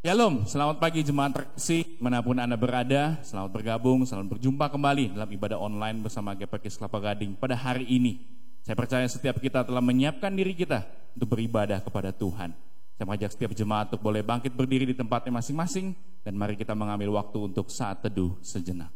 Shalom, selamat pagi jemaat terkasih, manapun Anda berada, selamat bergabung, selamat berjumpa kembali dalam ibadah online bersama GPKS Kelapa Gading pada hari ini. Saya percaya setiap kita telah menyiapkan diri kita untuk beribadah kepada Tuhan. Saya mengajak setiap jemaat untuk boleh bangkit berdiri di tempatnya masing-masing, dan mari kita mengambil waktu untuk saat teduh sejenak.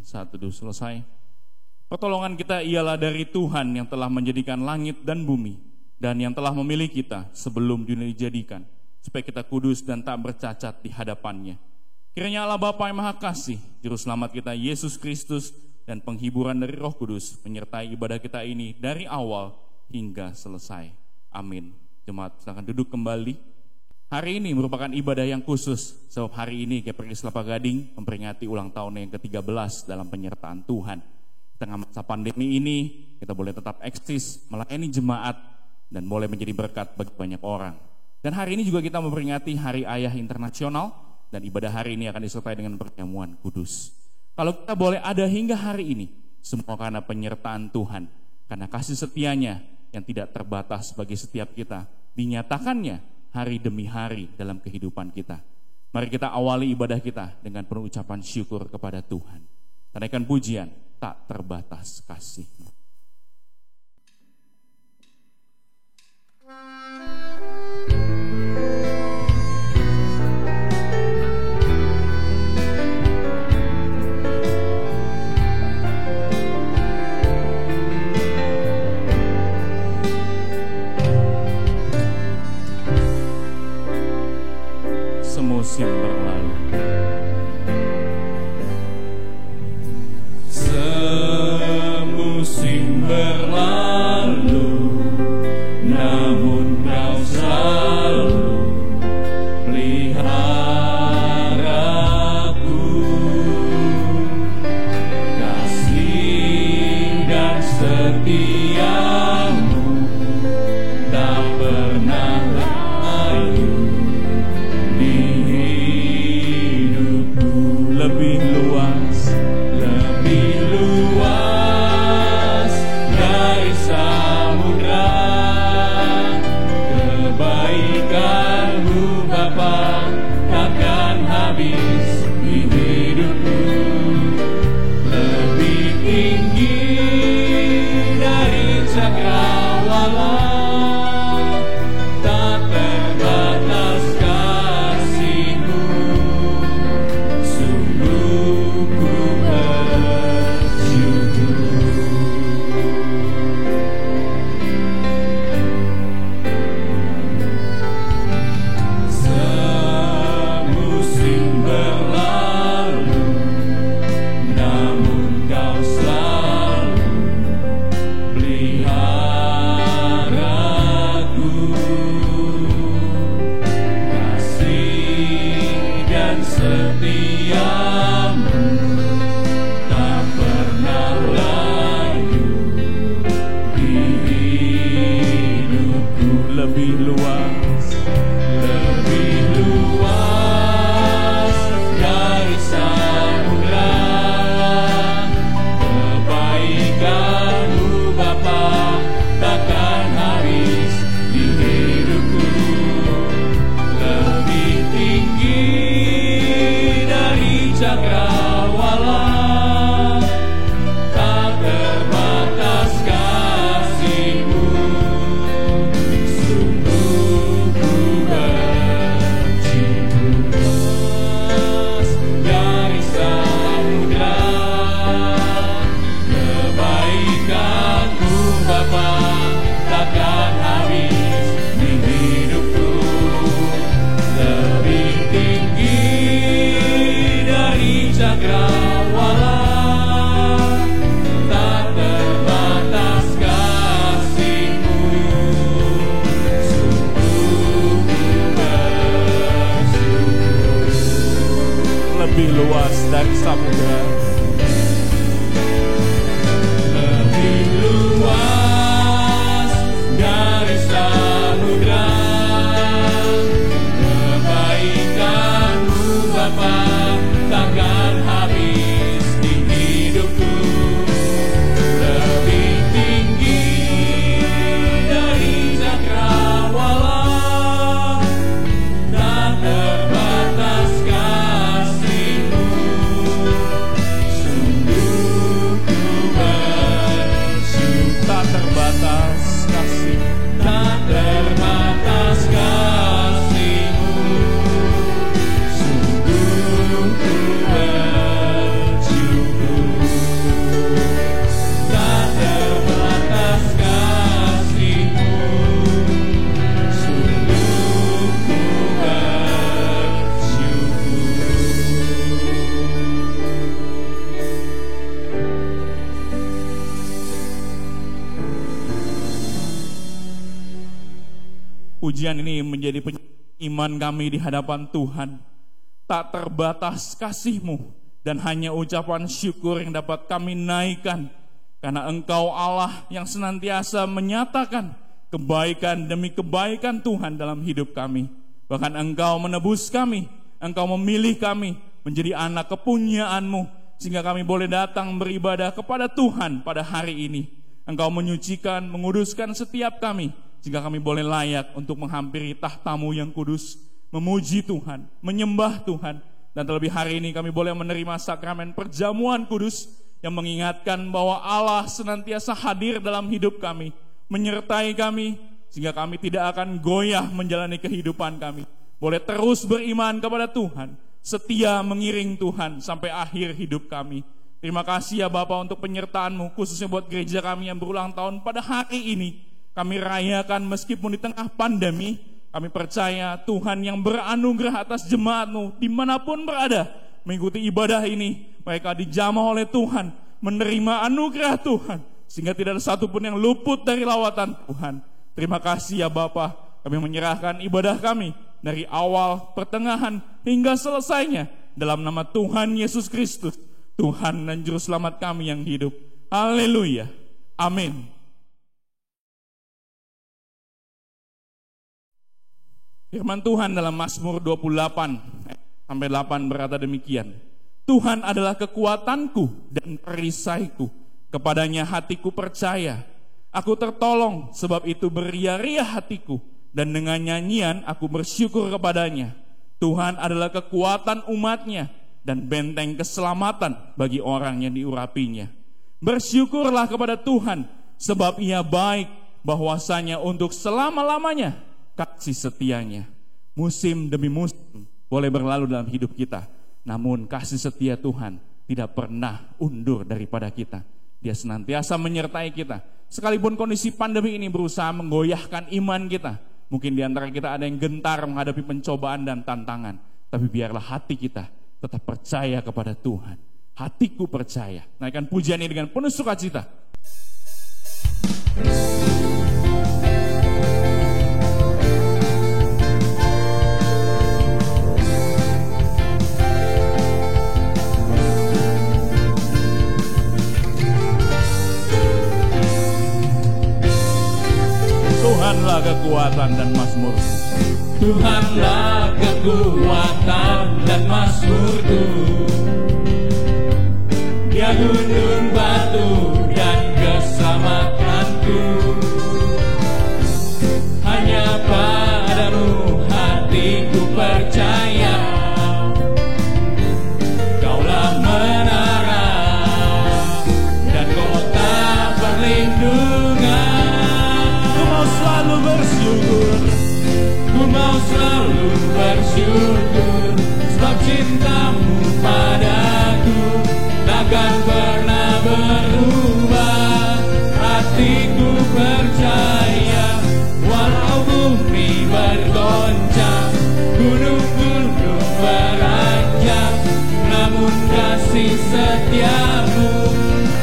Saat teduh selesai. Pertolongan kita ialah dari Tuhan yang telah menjadikan langit dan bumi, dan yang telah memilih kita sebelum dunia dijadikan, supaya kita kudus dan tak bercacat di hadapannya. Kiranya Allah Bapa yang Maha Kasih, Juru Selamat kita Yesus Kristus, dan penghiburan dari Roh Kudus menyertai ibadah kita ini dari awal hingga selesai. Amin. Jemaat silakan duduk kembali. Hari ini merupakan ibadah yang khusus, sebab hari ini GPKS Kelapa Gading memperingati ulang tahun yang ke-13 dalam penyertaan Tuhan. Di tengah masa pandemi ini, kita boleh tetap eksis, melayani jemaat, dan boleh menjadi berkat bagi banyak orang. Dan hari ini juga kita memperingati Hari Ayah Internasional, dan ibadah hari ini akan disertai dengan perjamuan kudus. Kalau kita boleh ada hingga hari ini, semua karena penyertaan Tuhan, karena kasih setianya yang tidak terbatas bagi setiap kita, dinyatakannya hari demi hari dalam kehidupan kita. Mari kita awali ibadah kita dengan penuh ucapan syukur kepada Tuhan. Naikkan pujian, tak terbatas kasih-Mu. Semusim berlalu. Semusim pujian ini menjadi iman kami di hadapan Tuhan. Tak terbatas kasih-Mu dan hanya ucapan syukur yang dapat kami naikkan, karena Engkau Allah yang senantiasa menyatakan kebaikan demi kebaikan Tuhan dalam hidup kami. Bahkan Engkau menebus kami, Engkau memilih kami menjadi anak kepunyaan-Mu, sehingga kami boleh datang beribadah kepada Tuhan pada hari ini. Engkau menyucikan, menguduskan setiap kami, sehingga kami boleh layak untuk menghampiri tahta-Mu yang kudus, memuji Tuhan, menyembah Tuhan. Dan terlebih hari ini kami boleh menerima sakramen perjamuan kudus yang mengingatkan bahwa Allah senantiasa hadir dalam hidup kami, menyertai kami, sehingga kami tidak akan goyah menjalani kehidupan kami. Boleh terus beriman kepada Tuhan, setia mengiring Tuhan sampai akhir hidup kami. Terima kasih ya Bapa untuk penyertaan-Mu, khususnya buat gereja kami yang berulang tahun pada hari ini. Kami rayakan meskipun di tengah pandemi. Kami percaya Tuhan yang beranugerah atas jemaat-Mu dimanapun berada, mengikuti ibadah ini, mereka dijamah oleh Tuhan, menerima anugerah Tuhan, sehingga tidak ada satupun yang luput dari lawatan Tuhan. Terima kasih ya Bapa, kami menyerahkan ibadah kami dari awal, pertengahan, hingga selesainya dalam nama Tuhan Yesus Kristus, Tuhan dan Juru Selamat kami yang hidup. Haleluya. Amin. Firman Tuhan dalam Mazmur 28 sampai 8 berkata demikian. Tuhan adalah kekuatanku dan perisaiku, kepadanya hatiku percaya. Aku tertolong, sebab itu beria-ria hatiku, dan dengan nyanyian aku bersyukur kepadanya. Tuhan adalah kekuatan umatnya dan benteng keselamatan bagi orang yang diurapinya. Bersyukurlah kepada Tuhan, sebab Ia baik, bahwasanya untuk selama-lamanya kasih setianya. Musim demi musim boleh berlalu dalam hidup kita, namun kasih setia Tuhan tidak pernah undur daripada kita. Dia senantiasa menyertai kita. Sekalipun kondisi pandemi ini berusaha menggoyahkan iman kita, mungkin di antara kita ada yang gentar menghadapi pencobaan dan tantangan, tapi biarlah hati kita tetap percaya kepada Tuhan. Hatiku percaya. Naikkan pujian ini dengan penuh sukacita. Tuhanlah kekuatan dan mazmurku. Tuhanlah kekuatan dan mazmurku. Dia gunung batu dan keselamatanku. Hanya padamu hatiku percaya. Kaulah menara dan kota perlindungan. Selalu bersyukur, ku mau selalu bersyukur, sebab cintamu padaku takkan pernah berubah. Hatiku percaya, walau bumi bergoncang, gunung-gunung beranjak, namun kasih setiamu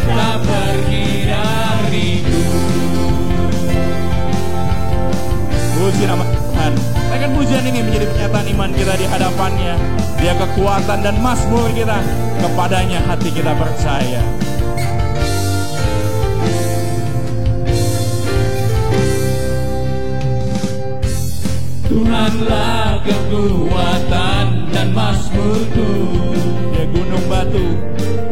tak pergi dariku. Puji nama Tuhan. Naikkan pujian ini menjadi pernyataan iman kita di hadapannya. Dia kekuatan dan mazmur kita. Kepadanya hati kita percaya. Tuhanlah kekuatan dan mazmurku. Dia gunung batu,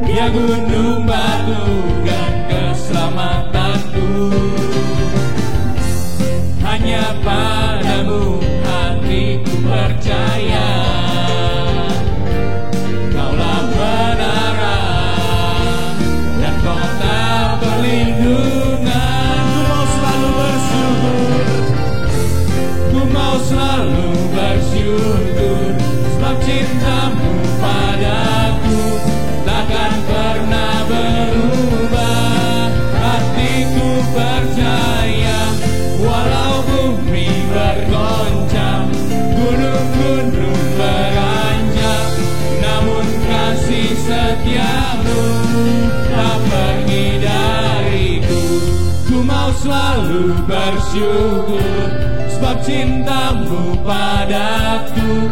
Dia gunung batu dan keselamatanku. Hanya padamu hatiku percaya. Kaulah menara dan kota perlindungan. ku mau selalu bersyukur. Ku mau selalu bersyukur, sebab cintamu padaku takkan pernah berubah. Hatiku percaya, walau bumi bergoncang, gunung-gunung beranjak, namun kasih setiamu tak pergi dariku. Ku mau selalu bersyukur, sebab sebab cintamu padaku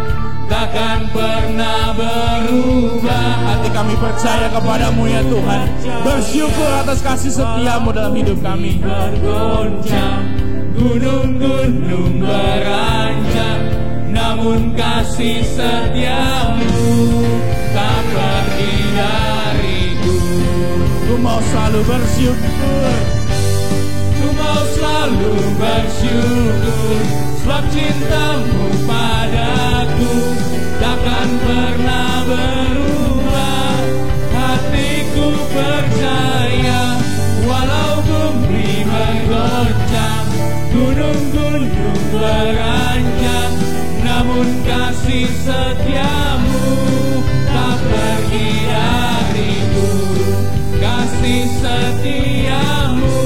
takkan pernah berubah. Hati kami percaya kepadamu ya Tuhan. Bersyukur atas kasih setiamu dalam hidup kami. Bergoncang, gunung-gunung beranjak, namun kasih setiamu tak pergi dariku. Ku mau selalu bersyukur, ku mau selalu bersyukur, sebab cintamu padaku takkan pernah berubah. Hatiku percaya, walau bumi bergoncang, gunung-gunung beranjak, namun kasih setiamu tak pergi dariku. Kasih setiamu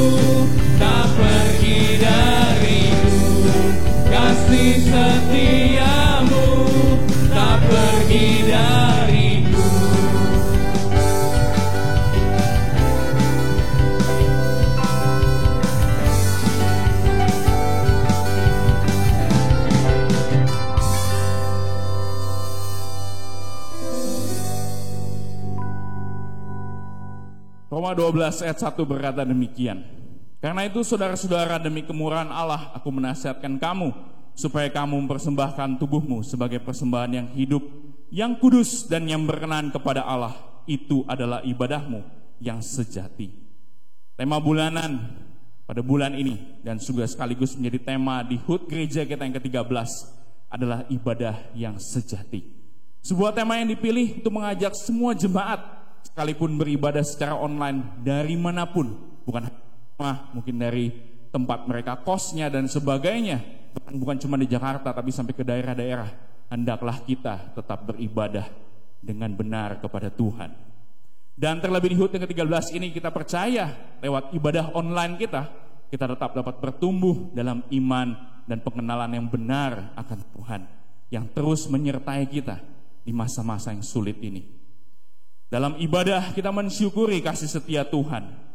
tak pergi dariku. Kasih setiamu tak pergi dariku. Roma 12 ayat 1 berkata demikian. Karena itu saudara-saudara, demi kemurahan Allah aku menasihatkan kamu supaya kamu mempersembahkan tubuhmu sebagai persembahan yang hidup, yang kudus dan yang berkenan kepada Allah. Itu adalah ibadahmu yang sejati. Tema bulanan pada bulan ini dan juga sekaligus menjadi tema di HUT gereja kita yang ke-13 adalah ibadah yang sejati. Sebuah tema yang dipilih untuk mengajak semua jemaat sekalipun beribadah secara online dari manapun, bukan mungkin dari tempat mereka kosnya dan sebagainya, bukan cuma di Jakarta tapi sampai ke daerah-daerah, hendaklah kita tetap beribadah dengan benar kepada Tuhan. Dan terlebih di HUT yang ke-13 ini kita percaya lewat ibadah online kita tetap dapat bertumbuh dalam iman dan pengenalan yang benar akan Tuhan yang terus menyertai kita di masa-masa yang sulit ini. Dalam ibadah kita mensyukuri kasih setia Tuhan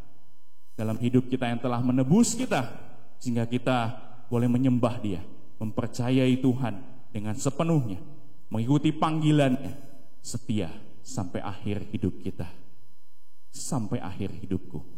dalam hidup kita yang telah menebus kita, sehingga kita boleh menyembah Dia, mempercayai Tuhan dengan sepenuhnya, mengikuti panggilannya, setia sampai akhir hidup kita, sampai akhir hidupku.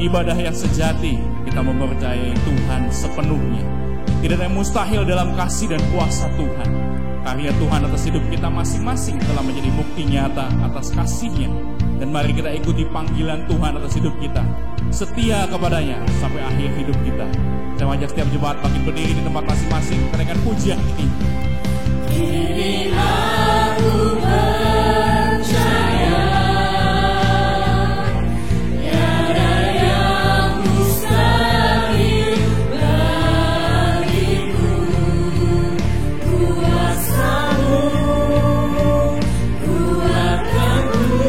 ibadah yang sejati, kita mempercayai Tuhan sepenuhnya. Tidak ada yang mustahil dalam kasih dan kuasa Tuhan. Karya Tuhan atas hidup kita masing-masing telah menjadi bukti nyata atas kasih-Nya. Dan mari kita ikuti panggilan Tuhan atas hidup kita, setia kepadanya sampai akhir hidup kita. Saya ajak setiap jemaat bangkit berdiri di tempat masing-masing, menaikkan pujian ini. Ini aku percaya, tiada yang mustahil bagiku. Kuasa-Mu kuatkanku,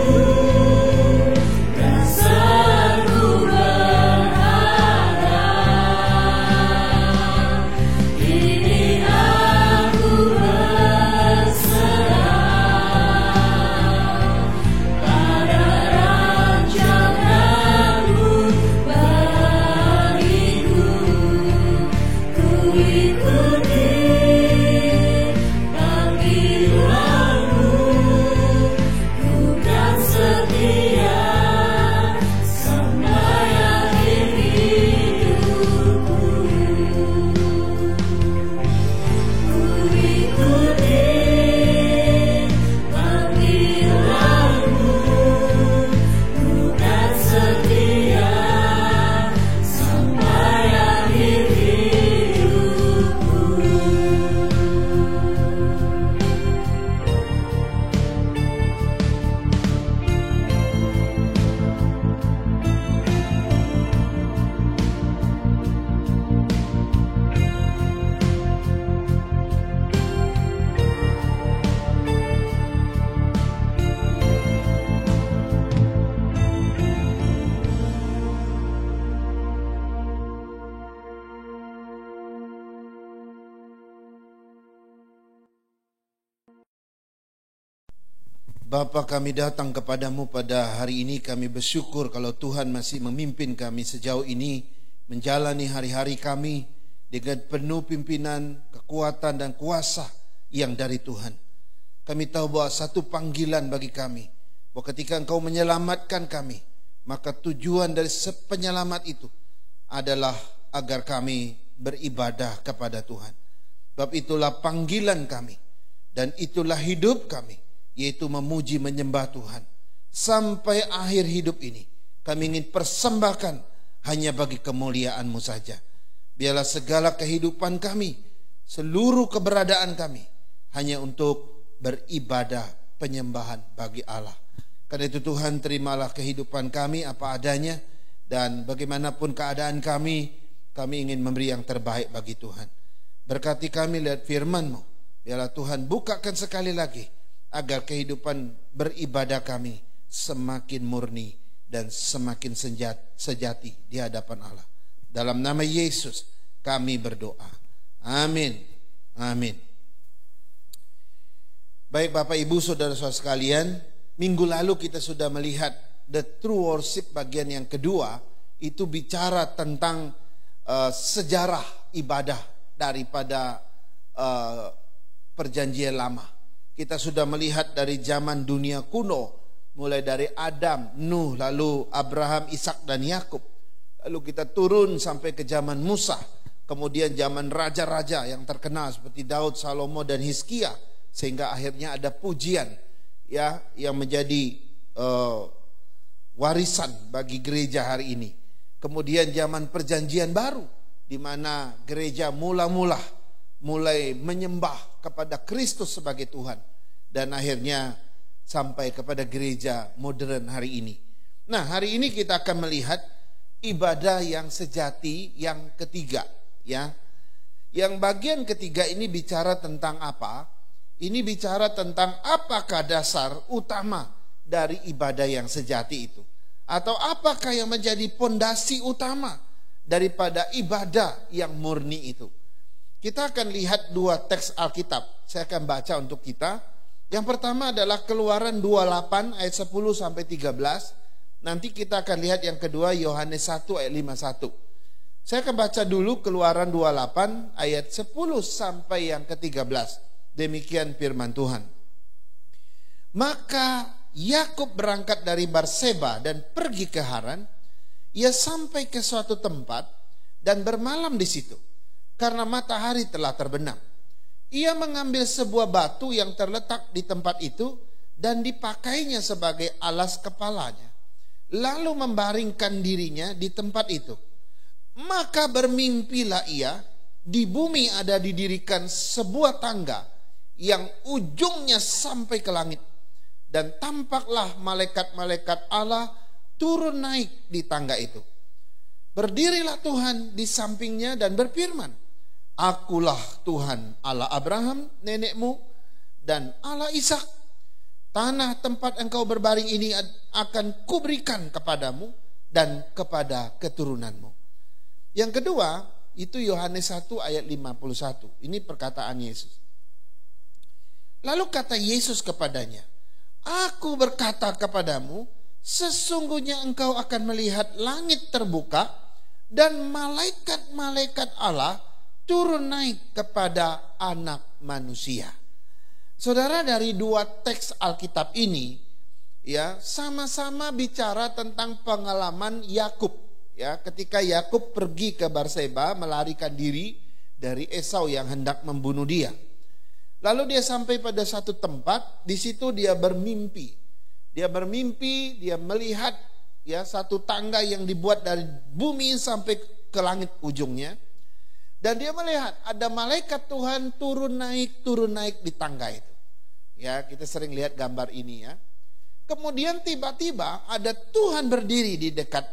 dasarku berharap. Ini aku Bapa, kami datang kepadamu pada hari ini. Kami bersyukur kalau Tuhan masih memimpin kami sejauh ini, menjalani hari-hari kami dengan penuh pimpinan, kekuatan dan kuasa yang dari Tuhan. Kami tahu bahwa satu panggilan bagi kami, bahwa ketika Engkau menyelamatkan kami, maka tujuan dari penyelamat itu adalah agar kami beribadah kepada Tuhan. Sebab itulah panggilan kami dan itulah hidup kami, yaitu memuji menyembah Tuhan. Sampai akhir hidup ini kami ingin persembahkan hanya bagi kemuliaan-Mu saja. Biarlah segala kehidupan kami, seluruh keberadaan kami hanya untuk beribadah penyembahan bagi Allah. Karena itu Tuhan, terimalah kehidupan kami apa adanya, dan bagaimanapun keadaan kami ingin memberi yang terbaik bagi Tuhan. Berkati kami lihat firman-Mu. Biarlah Tuhan bukakan sekali lagi agar kehidupan beribadah kami semakin murni dan semakin sejati di hadapan Allah. Dalam nama Yesus kami berdoa. Amin. Amin. Baik Bapak Ibu Saudara-saudara sekalian, minggu lalu kita sudah melihat the true worship bagian yang kedua. Itu bicara tentang sejarah ibadah daripada perjanjian lama. Kita sudah melihat dari zaman dunia kuno, mulai dari Adam, Nuh, lalu Abraham, Ishak dan Yakub. Lalu kita turun sampai ke zaman Musa, kemudian zaman raja-raja yang terkenal seperti Daud, Salomo dan Hizkia, sehingga akhirnya ada pujian ya yang menjadi warisan bagi gereja hari ini. Kemudian zaman perjanjian baru, di mana gereja mulai menyembah kepada Kristus sebagai Tuhan, dan akhirnya sampai kepada gereja modern hari ini. Nah, hari ini kita akan melihat ibadah yang sejati yang ketiga, ya. Yang bagian ketiga ini bicara tentang apa? Ini bicara tentang apakah dasar utama dari ibadah yang sejati itu, atau apakah yang menjadi pondasi utama daripada ibadah yang murni itu. Kita akan lihat dua teks Alkitab. Saya akan baca untuk kita. Yang pertama adalah Keluaran 28 ayat 10 sampai 13. Nanti kita akan lihat yang kedua Yohanes 1 ayat 51. Saya akan baca dulu Keluaran 28 ayat 10 sampai yang ke-13. Demikian firman Tuhan. Maka Yakub berangkat dari Berseba dan pergi ke Haran. Ia sampai ke suatu tempat dan bermalam di situ karena matahari telah terbenam. Ia mengambil sebuah batu yang terletak di tempat itu dan dipakainya sebagai alas kepalanya, lalu membaringkan dirinya di tempat itu. Maka bermimpilah ia, di bumi ada didirikan sebuah tangga yang ujungnya sampai ke langit, dan tampaklah malaikat-malaikat Allah turun naik di tangga itu. Berdirilah Tuhan di sampingnya dan berfirman, Akulah Tuhan Allah Abraham nenekmu dan Allah Ishak. Tanah tempat engkau berbaring ini akan kuberikan kepadamu dan kepada keturunanmu. Yang kedua, itu Yohanes 1 ayat 51. Ini perkataan Yesus. Lalu kata Yesus kepadanya, Aku berkata kepadamu, sesungguhnya engkau akan melihat langit terbuka dan malaikat-malaikat Allah turun naik kepada anak manusia. Saudara, dari dua teks Alkitab ini ya sama-sama bicara tentang pengalaman Yakub ya, ketika Yakub pergi ke Berseba melarikan diri dari Esau yang hendak membunuh dia. Lalu dia sampai pada satu tempat, di situ dia bermimpi. Dia bermimpi, dia melihat ya satu tangga yang dibuat dari bumi sampai ke langit ujungnya. Dan dia melihat ada malaikat Tuhan turun naik di tangga itu. Ya, kita sering lihat gambar ini ya. Kemudian tiba-tiba ada Tuhan berdiri di dekat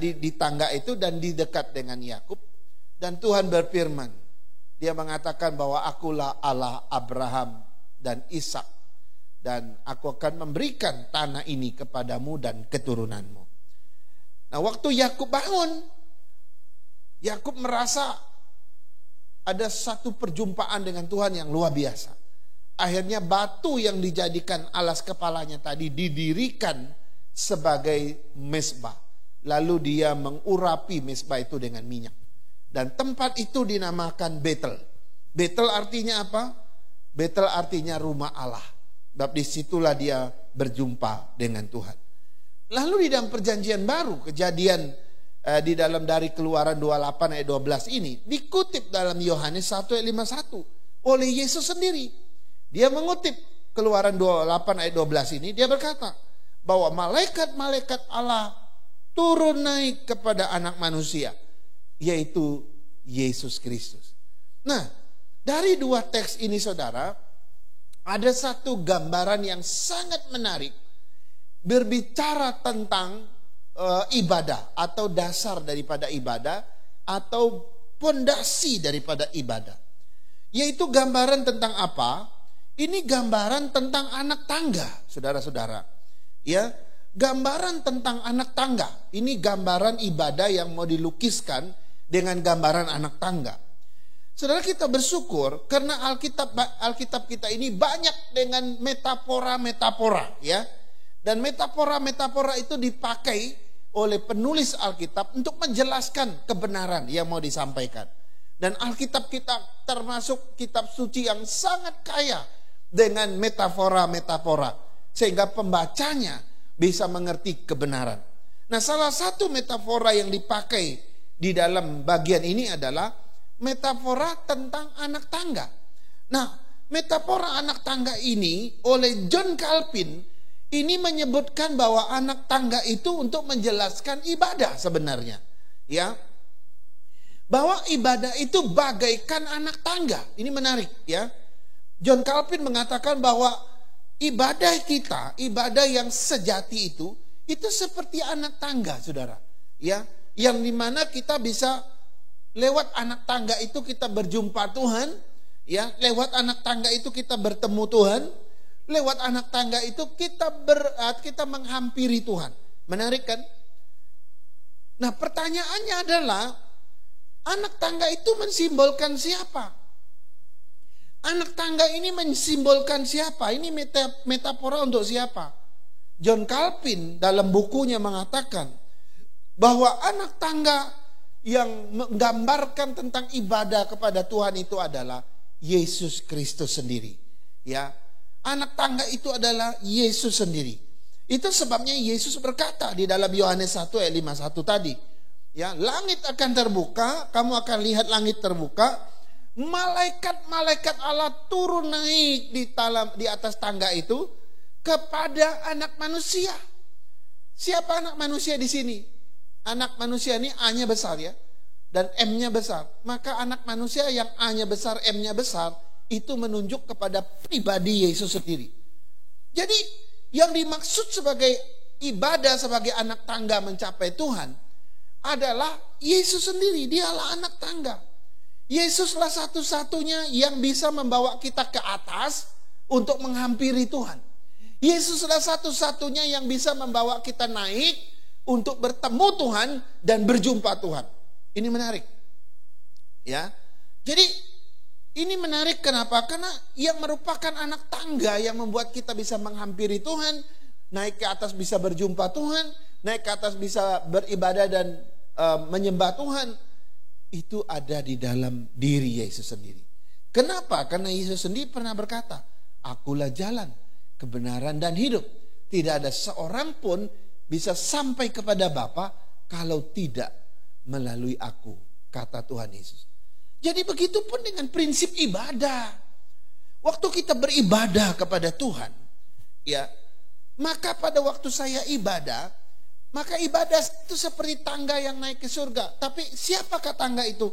di tangga itu dan di dekat dengan Yakub, dan Tuhan berfirman. Dia mengatakan bahwa Akulah Allah Abraham dan Ishak, dan aku akan memberikan tanah ini kepadamu dan keturunanmu. Nah, waktu Yakub bangun, Yakub merasa ada satu perjumpaan dengan Tuhan yang luar biasa. Akhirnya batu yang dijadikan alas kepalanya tadi didirikan sebagai mezbah. Lalu dia mengurapi mezbah itu dengan minyak. Dan tempat itu dinamakan Betel. Betel artinya apa? Betel artinya rumah Allah. Sebab disitulah dia berjumpa dengan Tuhan. Lalu di dalam perjanjian baru, kejadian di dalam dari Keluaran 28 ayat 12 ini dikutip dalam Yohanes 1 ayat 51 oleh Yesus sendiri. Dia mengutip Keluaran 28 ayat 12 ini, dia berkata bahwa malaikat-malaikat Allah turun naik kepada anak manusia, yaitu Yesus Kristus. Nah, dari dua teks ini saudara, ada satu gambaran yang sangat menarik berbicara tentang ibadah atau dasar daripada ibadah atau pondasi daripada ibadah. Yaitu gambaran tentang apa? Ini gambaran tentang anak tangga, saudara-saudara. Ya, gambaran tentang anak tangga. Ini gambaran ibadah yang mau dilukiskan dengan gambaran anak tangga. Saudara, kita bersyukur karena Alkitab kita ini banyak dengan metafora-metafora ya. Dan metafora-metafora itu dipakai oleh penulis Alkitab untuk menjelaskan kebenaran yang mau disampaikan. Dan Alkitab kita termasuk kitab suci yang sangat kaya dengan metafora-metafora, sehingga pembacanya bisa mengerti kebenaran. Nah, salah satu metafora yang dipakai di dalam bagian ini adalah metafora tentang anak tangga. Nah, metafora anak tangga ini oleh John Calvin ini menyebutkan bahwa anak tangga itu untuk menjelaskan ibadah sebenarnya. Ya. Bahwa ibadah itu bagaikan anak tangga. Ini menarik ya. John Calvin mengatakan bahwa ibadah kita, ibadah yang sejati itu seperti anak tangga, saudara. Ya, yang dimana kita bisa lewat anak tangga itu kita berjumpa Tuhan. Ya, lewat anak tangga itu kita bertemu Tuhan. Lewat anak tangga itu kita menghampiri Tuhan. Menarik kan? Nah, pertanyaannya adalah anak tangga itu mensimbolkan siapa? Anak tangga ini mensimbolkan siapa? Ini metafora untuk siapa? John Calvin dalam bukunya mengatakan bahwa anak tangga yang menggambarkan tentang ibadah kepada Tuhan itu adalah Yesus Kristus sendiri. Ya. Anak tangga itu adalah Yesus sendiri. Itu sebabnya Yesus berkata di dalam Yohanes 1 ayat 51 tadi, ya, langit akan terbuka, kamu akan lihat langit terbuka, malaikat-malaikat Allah turun naik di atas tangga itu kepada anak manusia. Siapa anak manusia di sini? Anak manusia ini A-nya besar ya, dan M-nya besar. Maka anak manusia yang A-nya besar, M-nya besar, itu menunjuk kepada pribadi Yesus sendiri. Jadi yang dimaksud sebagai ibadah sebagai anak tangga mencapai Tuhan adalah Yesus sendiri. Dialah anak tangga. Yesuslah satu-satunya yang bisa membawa kita ke atas untuk menghampiri Tuhan. Yesuslah satu-satunya yang bisa membawa kita naik untuk bertemu Tuhan dan berjumpa Tuhan. Ini menarik. Ya. Jadi ini menarik kenapa? Karena yang merupakan anak tangga yang membuat kita bisa menghampiri Tuhan, naik ke atas bisa berjumpa Tuhan, naik ke atas bisa beribadah dan menyembah Tuhan, itu ada di dalam diri Yesus sendiri. Kenapa? Karena Yesus sendiri pernah berkata, akulah jalan, kebenaran dan hidup. Tidak ada seorang pun bisa sampai kepada Bapa kalau tidak melalui aku, kata Tuhan Yesus. Jadi begitu pun dengan prinsip ibadah. Waktu kita beribadah kepada Tuhan, ya, maka pada waktu saya ibadah, maka ibadah itu seperti tangga yang naik ke surga. Tapi siapakah tangga itu?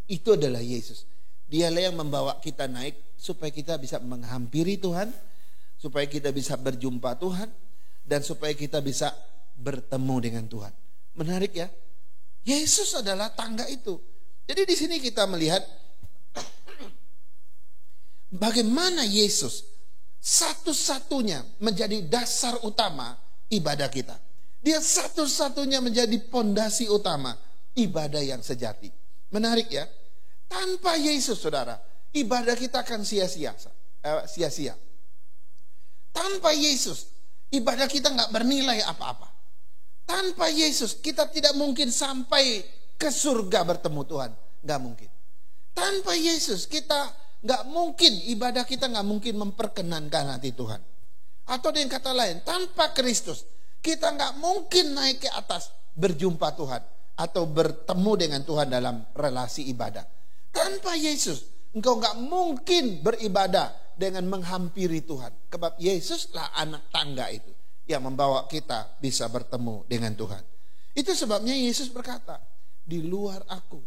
Itu adalah Yesus. Dialah yang membawa kita naik supaya kita bisa menghampiri Tuhan, supaya kita bisa berjumpa Tuhan, dan supaya kita bisa bertemu dengan Tuhan. Menarik ya? Yesus adalah tangga itu. Jadi di sini kita melihat bagaimana Yesus satu-satunya menjadi dasar utama ibadah kita. Dia satu-satunya menjadi pondasi utama ibadah yang sejati. Menarik ya? Tanpa Yesus, saudara, ibadah kita akan sia-sia. Tanpa Yesus, ibadah kita nggak bernilai apa-apa. Tanpa Yesus, kita tidak mungkin sampai ke surga bertemu Tuhan. Nggak mungkin. Tanpa Yesus, kita nggak mungkin, ibadah kita nggak mungkin memperkenankan hati Tuhan. Atau dengan kata lain, tanpa Kristus, kita nggak mungkin naik ke atas berjumpa Tuhan atau bertemu dengan Tuhan dalam relasi ibadah. Tanpa Yesus, engkau nggak mungkin beribadah dengan menghampiri Tuhan. Sebab Yesuslah anak tangga itu yang membawa kita bisa bertemu dengan Tuhan. Itu sebabnya Yesus berkata, di luar aku,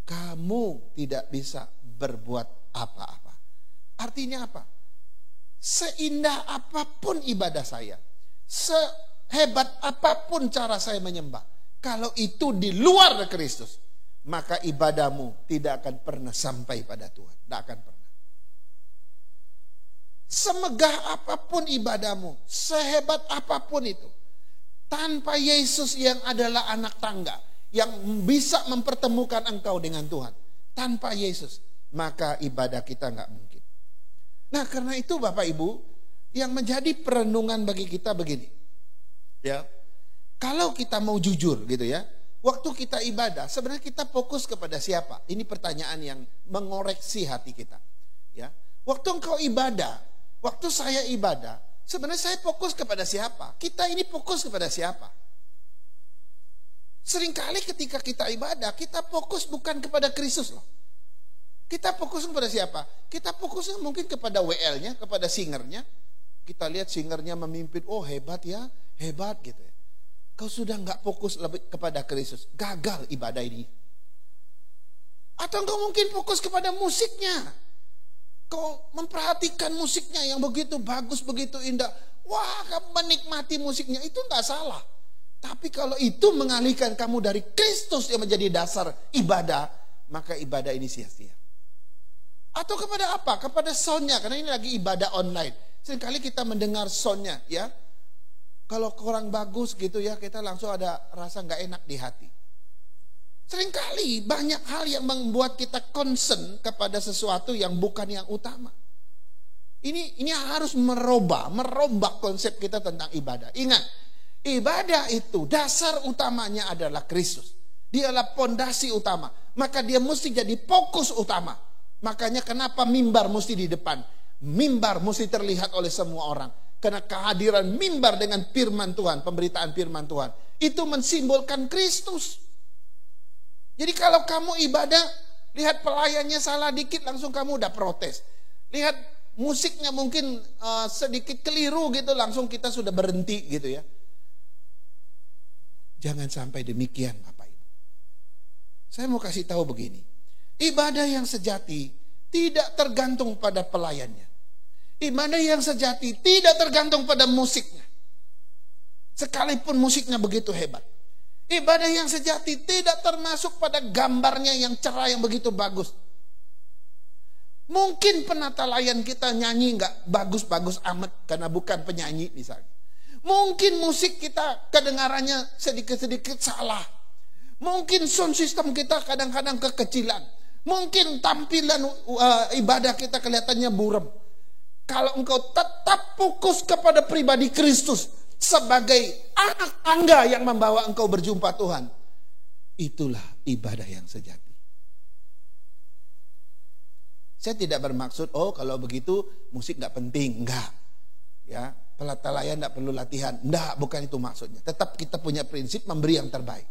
kamu tidak bisa berbuat apa-apa. Artinya apa? Seindah apapun ibadah saya, sehebat apapun cara saya menyembah, kalau itu di luar Kristus, maka ibadahmu tidak akan pernah sampai pada Tuhan. Tidak akan pernah. Semegah apapun ibadahmu, sehebat apapun itu, tanpa Yesus yang adalah anak tangga, yang bisa mempertemukan engkau dengan Tuhan, tanpa Yesus, maka ibadah kita nggak mungkin. Nah, karena itu Bapak Ibu, yang menjadi perenungan bagi kita begini, ya, kalau kita mau jujur gitu ya, waktu kita ibadah, sebenarnya kita fokus kepada siapa? Ini pertanyaan yang mengoreksi hati kita. Ya, waktu engkau ibadah, waktu saya ibadah, sebenarnya saya fokus kepada siapa? Kita ini fokus kepada siapa? Seringkali ketika kita ibadah, kita fokus bukan kepada Kristus loh. Kita fokus kepada siapa? Kita fokusnya mungkin kepada WL-nya, kepada singernya. Kita lihat singernya memimpin, oh hebat ya, hebat gitu ya. Kau sudah nggak fokus lebih kepada Kristus, gagal ibadah ini. Atau kau mungkin fokus kepada musiknya. Kau memperhatikan musiknya yang begitu bagus, begitu indah. Wah, kamu menikmati musiknya, itu nggak salah. Tapi kalau itu mengalihkan kamu dari Kristus yang menjadi dasar ibadah, maka ibadah ini sia-sia. Atau kepada apa? Kepada soundnya, karena ini lagi ibadah online. Seringkali kita mendengar soundnya, ya. Kalau kurang bagus gitu ya, kita langsung ada rasa nggak enak di hati. Seringkali banyak hal yang membuat kita concern kepada sesuatu yang bukan yang utama. Ini harus merombak konsep kita tentang ibadah. Ingat, ibadah itu dasar utamanya adalah Kristus. Dialah pondasi utama. Maka dia mesti jadi fokus utama. Makanya kenapa mimbar mesti di depan. Mimbar mesti terlihat oleh semua orang. Karena kehadiran mimbar dengan firman Tuhan, pemberitaan firman Tuhan, itu mensimbolkan Kristus. Jadi kalau kamu ibadah, lihat pelayannya salah dikit langsung kamu udah protes. Lihat musiknya mungkin sedikit keliru gitu, langsung kita sudah berhenti gitu ya. Jangan sampai demikian Bapak Ibu. Saya mau kasih tahu begini. Ibadah yang sejati tidak tergantung pada pelayannya. Ibadah yang sejati tidak tergantung pada musiknya. Sekalipun musiknya begitu hebat. Ibadah yang sejati tidak termasuk pada gambarnya yang cerah yang begitu bagus. Mungkin penata layan kita nyanyi nggak bagus-bagus amat karena bukan penyanyi misalnya. Mungkin musik kita kedengarannya sedikit-sedikit salah. Mungkin sound system kita kadang-kadang kekecilan. Mungkin tampilan ibadah kita kelihatannya buram. Kalau engkau tetap fokus kepada pribadi Kristus sebagai anak tangga yang membawa engkau berjumpa Tuhan, itulah ibadah yang sejati. Saya tidak bermaksud, kalau begitu musik gak penting, enggak. Ya, penata layan gak perlu latihan, enggak, bukan itu maksudnya. Tetap kita punya prinsip memberi yang terbaik.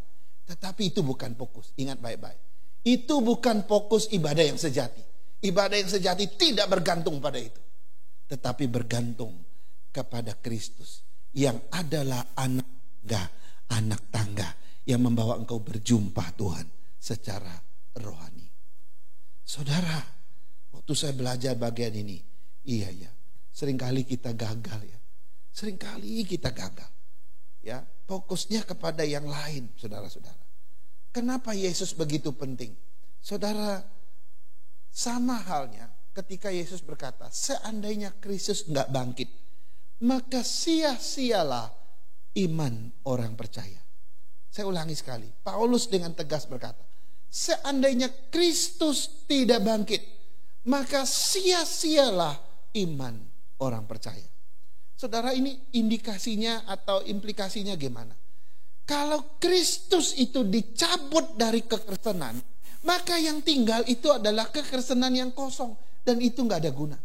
Tetapi itu bukan fokus, ingat baik-baik. Itu bukan fokus ibadah yang sejati. Ibadah yang sejati tidak bergantung pada itu, tetapi bergantung kepada Kristus yang adalah anak tangga yang membawa engkau berjumpa Tuhan secara rohani. Saudara, waktu saya belajar bagian ini, iya, seringkali kita gagal ya. Seringkali kita gagal. Ya, fokusnya kepada yang lain, saudara-saudara. Kenapa Yesus begitu penting? Saudara, sama halnya ketika Yesus berkata, seandainya Kristus enggak bangkit, maka sia-sialah iman orang percaya. Saya ulangi sekali, Paulus dengan tegas berkata, seandainya Kristus tidak bangkit, maka sia-sialah iman orang percaya. Saudara, ini indikasinya atau implikasinya gimana? Kalau Kristus itu dicabut dari kekristenan, maka yang tinggal itu adalah kekristenan yang kosong. Dan itu gak ada guna.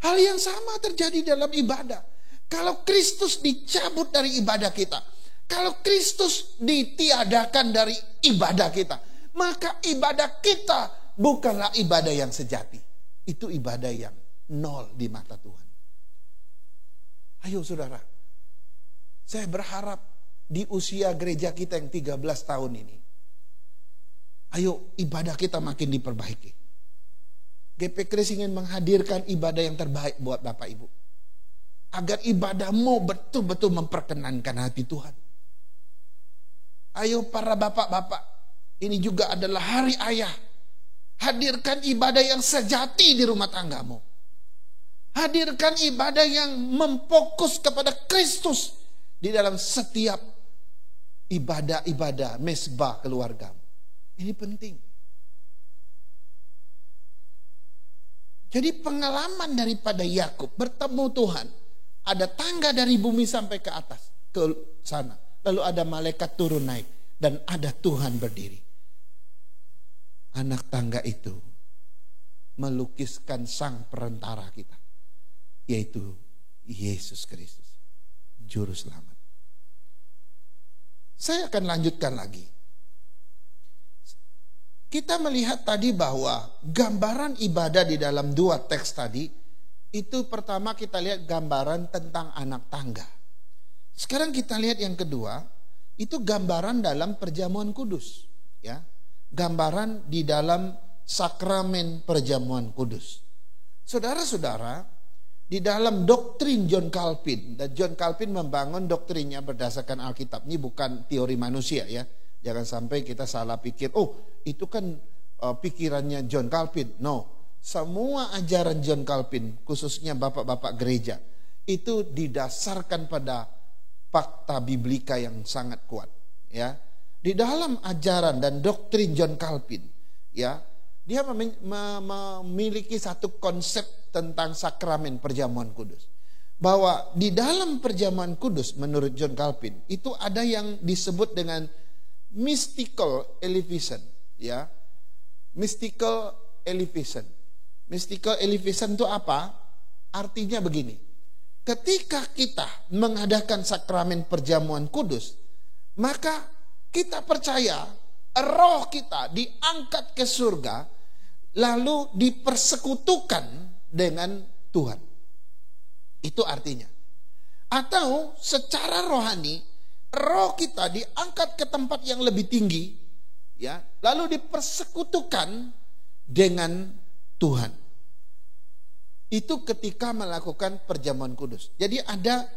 Hal yang sama terjadi dalam ibadah. Kalau Kristus dicabut dari ibadah kita, kalau Kristus ditiadakan dari ibadah kita, maka ibadah kita bukanlah ibadah yang sejati. Itu ibadah yang nol di mata Tuhan. Ayo saudara, saya berharap di usia gereja kita yang 13 tahun ini, ayo ibadah kita makin diperbaiki. GP Kris ingin menghadirkan ibadah yang terbaik buat Bapak Ibu. Agar ibadahmu betul-betul memperkenankan hati Tuhan. Ayo para bapak-bapak, ini juga adalah hari ayah. Hadirkan ibadah yang sejati di rumah tanggamu. Hadirkan ibadah yang memfokus kepada Kristus di dalam setiap ibadah-ibadah mesbah keluargamu. Ini penting. Jadi pengalaman daripada Yakub bertemu Tuhan, ada tangga dari bumi sampai ke atas, ke sana. Lalu ada malaikat turun naik dan ada Tuhan berdiri. Anak tangga itu melukiskan sang perantara kita, yaitu Yesus Kristus, juru selamat. Saya akan lanjutkan lagi. Kita melihat tadi bahwa gambaran ibadah di dalam dua teks tadi, itu pertama kita lihat gambaran tentang anak tangga. Sekarang kita lihat yang kedua, itu gambaran dalam perjamuan kudus. Ya, gambaran di dalam sakramen perjamuan kudus. Saudara-saudara, di dalam doktrin John Calvin, dan John Calvin membangun doktrinnya berdasarkan Alkitab. Ini bukan teori manusia ya. Jangan sampai kita salah pikir, itu kan pikirannya John Calvin. No, semua ajaran John Calvin, khususnya bapak-bapak gereja, itu didasarkan pada fakta biblika yang sangat kuat. Ya, di dalam ajaran dan doktrin John Calvin, ya, dia memiliki satu konsep tentang sakramen perjamuan kudus. Bahwa di dalam perjamuan kudus, menurut John Calvin, itu ada yang disebut dengan mystical elevation, ya. Mystical elevation. Mystical elevation itu apa? Artinya begini. ketika kita mengadakan sakramen perjamuan kudus, maka kita percaya roh kita diangkat ke surga, lalu dipersekutukan dengan Tuhan. Itu artinya. Atau secara rohani, roh kita diangkat ke tempat yang lebih tinggi, ya, lalu dipersekutukan dengan Tuhan. Itu ketika melakukan perjamuan kudus. Jadi ada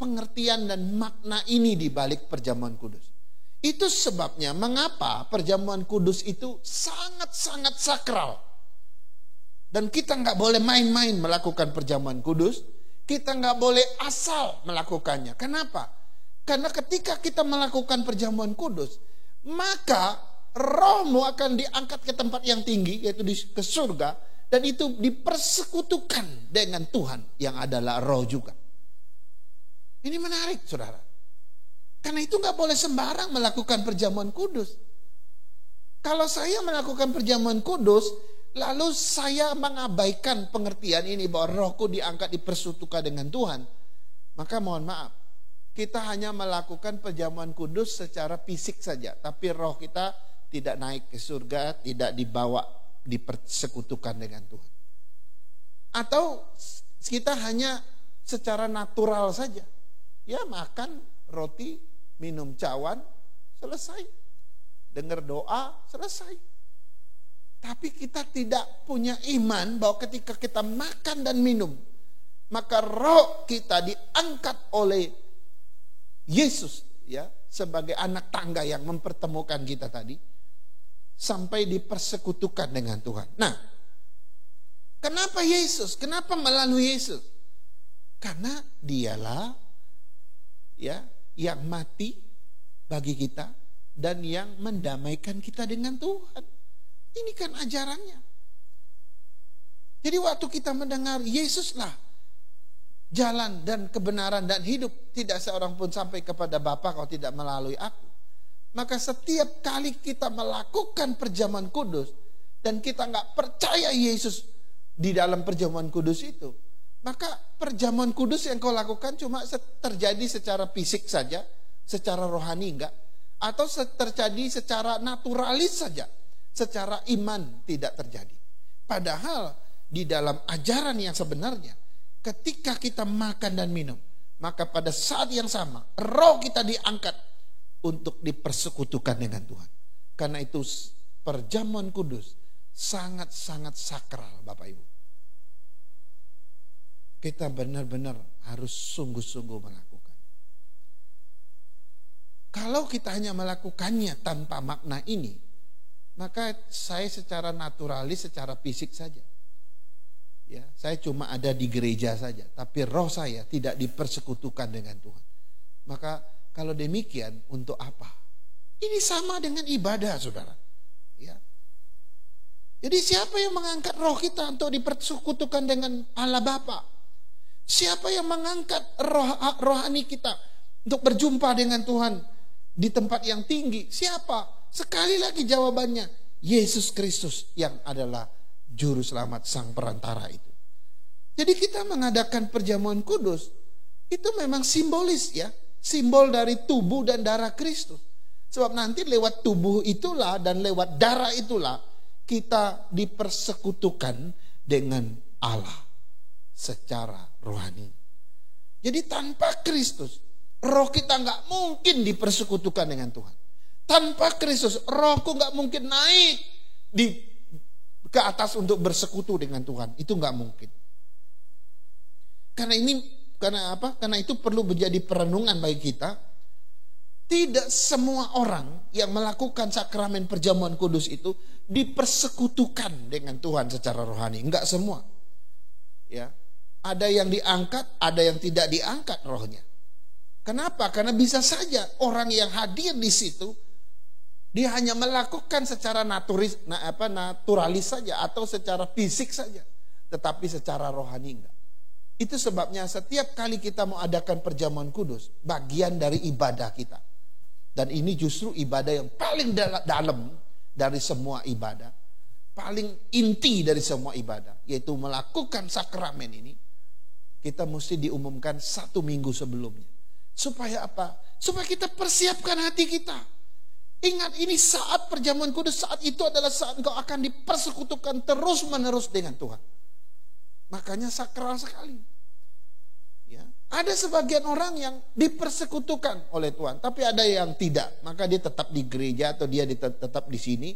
pengertian dan makna ini di balik perjamuan kudus. Itu sebabnya mengapa perjamuan kudus itu sangat-sangat sakral. Dan kita nggak boleh main-main melakukan perjamuan kudus. Kita nggak boleh asal melakukannya. Kenapa? Karena ketika kita melakukan perjamuan kudus, maka rohmu akan diangkat ke tempat yang tinggi, yaitu ke surga, dan itu dipersekutukan dengan Tuhan yang adalah roh juga. Ini menarik, saudara. Karena itu nggak boleh sembarang melakukan perjamuan kudus. Kalau saya melakukan perjamuan kudus, lalu saya mengabaikan pengertian ini bahwa rohku diangkat dipersekutukan dengan Tuhan, maka mohon maaf, kita hanya melakukan perjamuan kudus secara fisik saja, tapi roh kita tidak naik ke surga, tidak dibawa dipersekutukan dengan Tuhan. Atau kita hanya secara natural saja, ya makan roti, minum cawan, selesai. Dengar doa, selesai. Tapi kita tidak punya iman bahwa ketika kita makan dan minum, maka roh kita diangkat oleh Yesus, ya, sebagai anak tangga yang mempertemukan kita tadi, sampai dipersekutukan dengan Tuhan. Nah, kenapa Yesus? Kenapa melalui Yesus? Karena dialah, ya, yang mati bagi kita dan yang mendamaikan kita dengan Tuhan. Ini kan ajarannya. Jadi waktu kita mendengar Yesuslah jalan dan kebenaran dan hidup, tidak seorang pun sampai kepada Bapa kalau tidak melalui aku. Maka setiap kali kita melakukan perjamuan kudus dan kita nggak percaya Yesus di dalam perjamuan kudus itu, maka perjamuan kudus yang kau lakukan cuma terjadi secara fisik saja, secara rohani enggak, atau terjadi secara naturalis saja, secara iman tidak terjadi. Padahal di dalam ajaran yang sebenarnya, ketika kita makan dan minum, maka pada saat yang sama roh kita diangkat untuk dipersekutukan dengan Tuhan. Karena itu perjamuan kudus sangat-sangat sakral, Bapak Ibu. Kita benar-benar harus sungguh-sungguh melakukan. Kalau kita hanya melakukannya tanpa makna ini, maka saya secara naturalis, secara fisik saja, ya, saya cuma ada di gereja saja, tapi roh saya tidak dipersekutukan dengan Tuhan. Maka kalau demikian, untuk apa? Ini sama dengan ibadah, saudara. Ya. Jadi siapa yang mengangkat roh kita untuk dipersekutukan dengan Allah Bapa? Siapa yang mengangkat rohani kita untuk berjumpa dengan Tuhan di tempat yang tinggi? Siapa? Sekali lagi jawabannya, Yesus Kristus yang adalah juru selamat sang perantara itu. Jadi kita mengadakan perjamuan kudus itu memang simbolis, ya, simbol dari tubuh dan darah Kristus. Sebab nanti lewat tubuh itulah dan lewat darah itulah kita dipersekutukan dengan Allah secara rohani. Jadi tanpa Kristus, roh kita nggak mungkin dipersekutukan dengan Tuhan. Tanpa Kristus, rohku nggak mungkin naik ke atas untuk bersekutu dengan Tuhan. Itu nggak mungkin. Karena apa? Karena itu perlu menjadi perenungan bagi kita. Tidak semua orang yang melakukan sakramen perjamuan kudus itu dipersekutukan dengan Tuhan secara rohani. Enggak semua. Ya. Ada yang diangkat, ada yang tidak diangkat rohnya. Kenapa? Karena bisa saja orang yang hadir di situ dia hanya melakukan secara naturalis saja atau secara fisik saja, tetapi secara rohani enggak. Itu sebabnya setiap kali kita mau adakan perjamuan kudus, bagian dari ibadah kita. Dan ini justru ibadah yang paling dalam dari semua ibadah. Paling inti dari semua ibadah, yaitu melakukan sakramen ini. kita mesti diumumkan 1 minggu sebelumnya. Supaya apa? Supaya kita persiapkan hati kita. Ingat, ini saat perjamuan kudus, saat itu adalah saat engkau akan dipersekutukan terus menerus dengan Tuhan. Makanya sakral sekali. Ya. Ada sebagian orang yang dipersekutukan oleh Tuhan, tapi ada yang tidak. Maka dia tetap di gereja atau dia tetap di sini,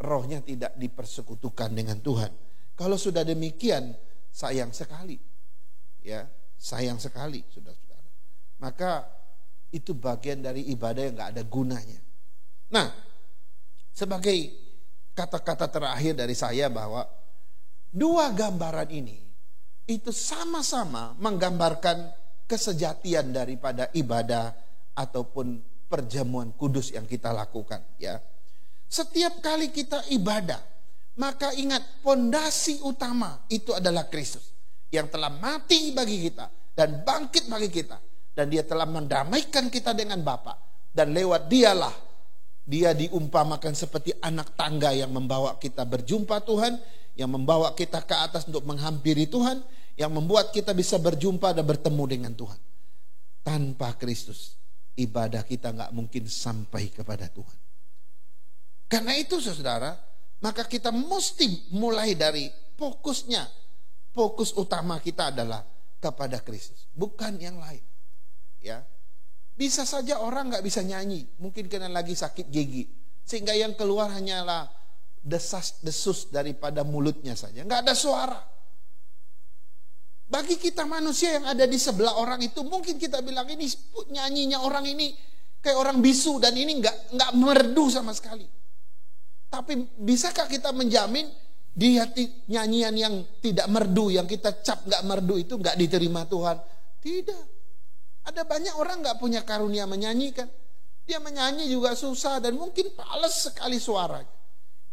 rohnya tidak dipersekutukan dengan Tuhan. Kalau sudah demikian, sayang sekali. Ya, sayang sekali, saudara-saudara. Maka itu bagian dari ibadah yang gak ada gunanya. Nah, sebagai kata-kata terakhir dari saya bahwa 2 gambaran ini itu sama-sama menggambarkan kesejatian daripada ibadah ataupun perjamuan kudus yang kita lakukan, ya. Setiap kali kita ibadah, maka ingat, pondasi utama itu adalah Kristus yang telah mati bagi kita dan bangkit bagi kita, dan dia telah mendamaikan kita dengan Bapa, dan lewat dialah dia diumpamakan seperti anak tangga yang membawa kita berjumpa Tuhan, yang membawa kita ke atas untuk menghampiri Tuhan, yang membuat kita bisa berjumpa dan bertemu dengan Tuhan. Tanpa Kristus, ibadah kita gak mungkin sampai kepada Tuhan. Karena itu saudara, maka kita mesti mulai dari fokusnya. Fokus utama kita adalah kepada Kristus, bukan yang lain. Ya, bisa saja orang gak bisa nyanyi, mungkin karena lagi sakit gigi, sehingga yang keluar hanyalah desas-desus daripada mulutnya saja, gak ada suara. Bagi kita manusia yang ada di sebelah orang itu, mungkin kita bilang ini nyanyinya orang ini kayak orang bisu, dan ini nggak merdu sama sekali. Tapi bisakah kita menjamin di hati nyanyian yang tidak merdu, yang kita cap nggak merdu itu nggak diterima Tuhan? Tidak. Ada banyak orang nggak punya karunia menyanyikan. Dia menyanyi juga susah dan mungkin males sekali suaranya.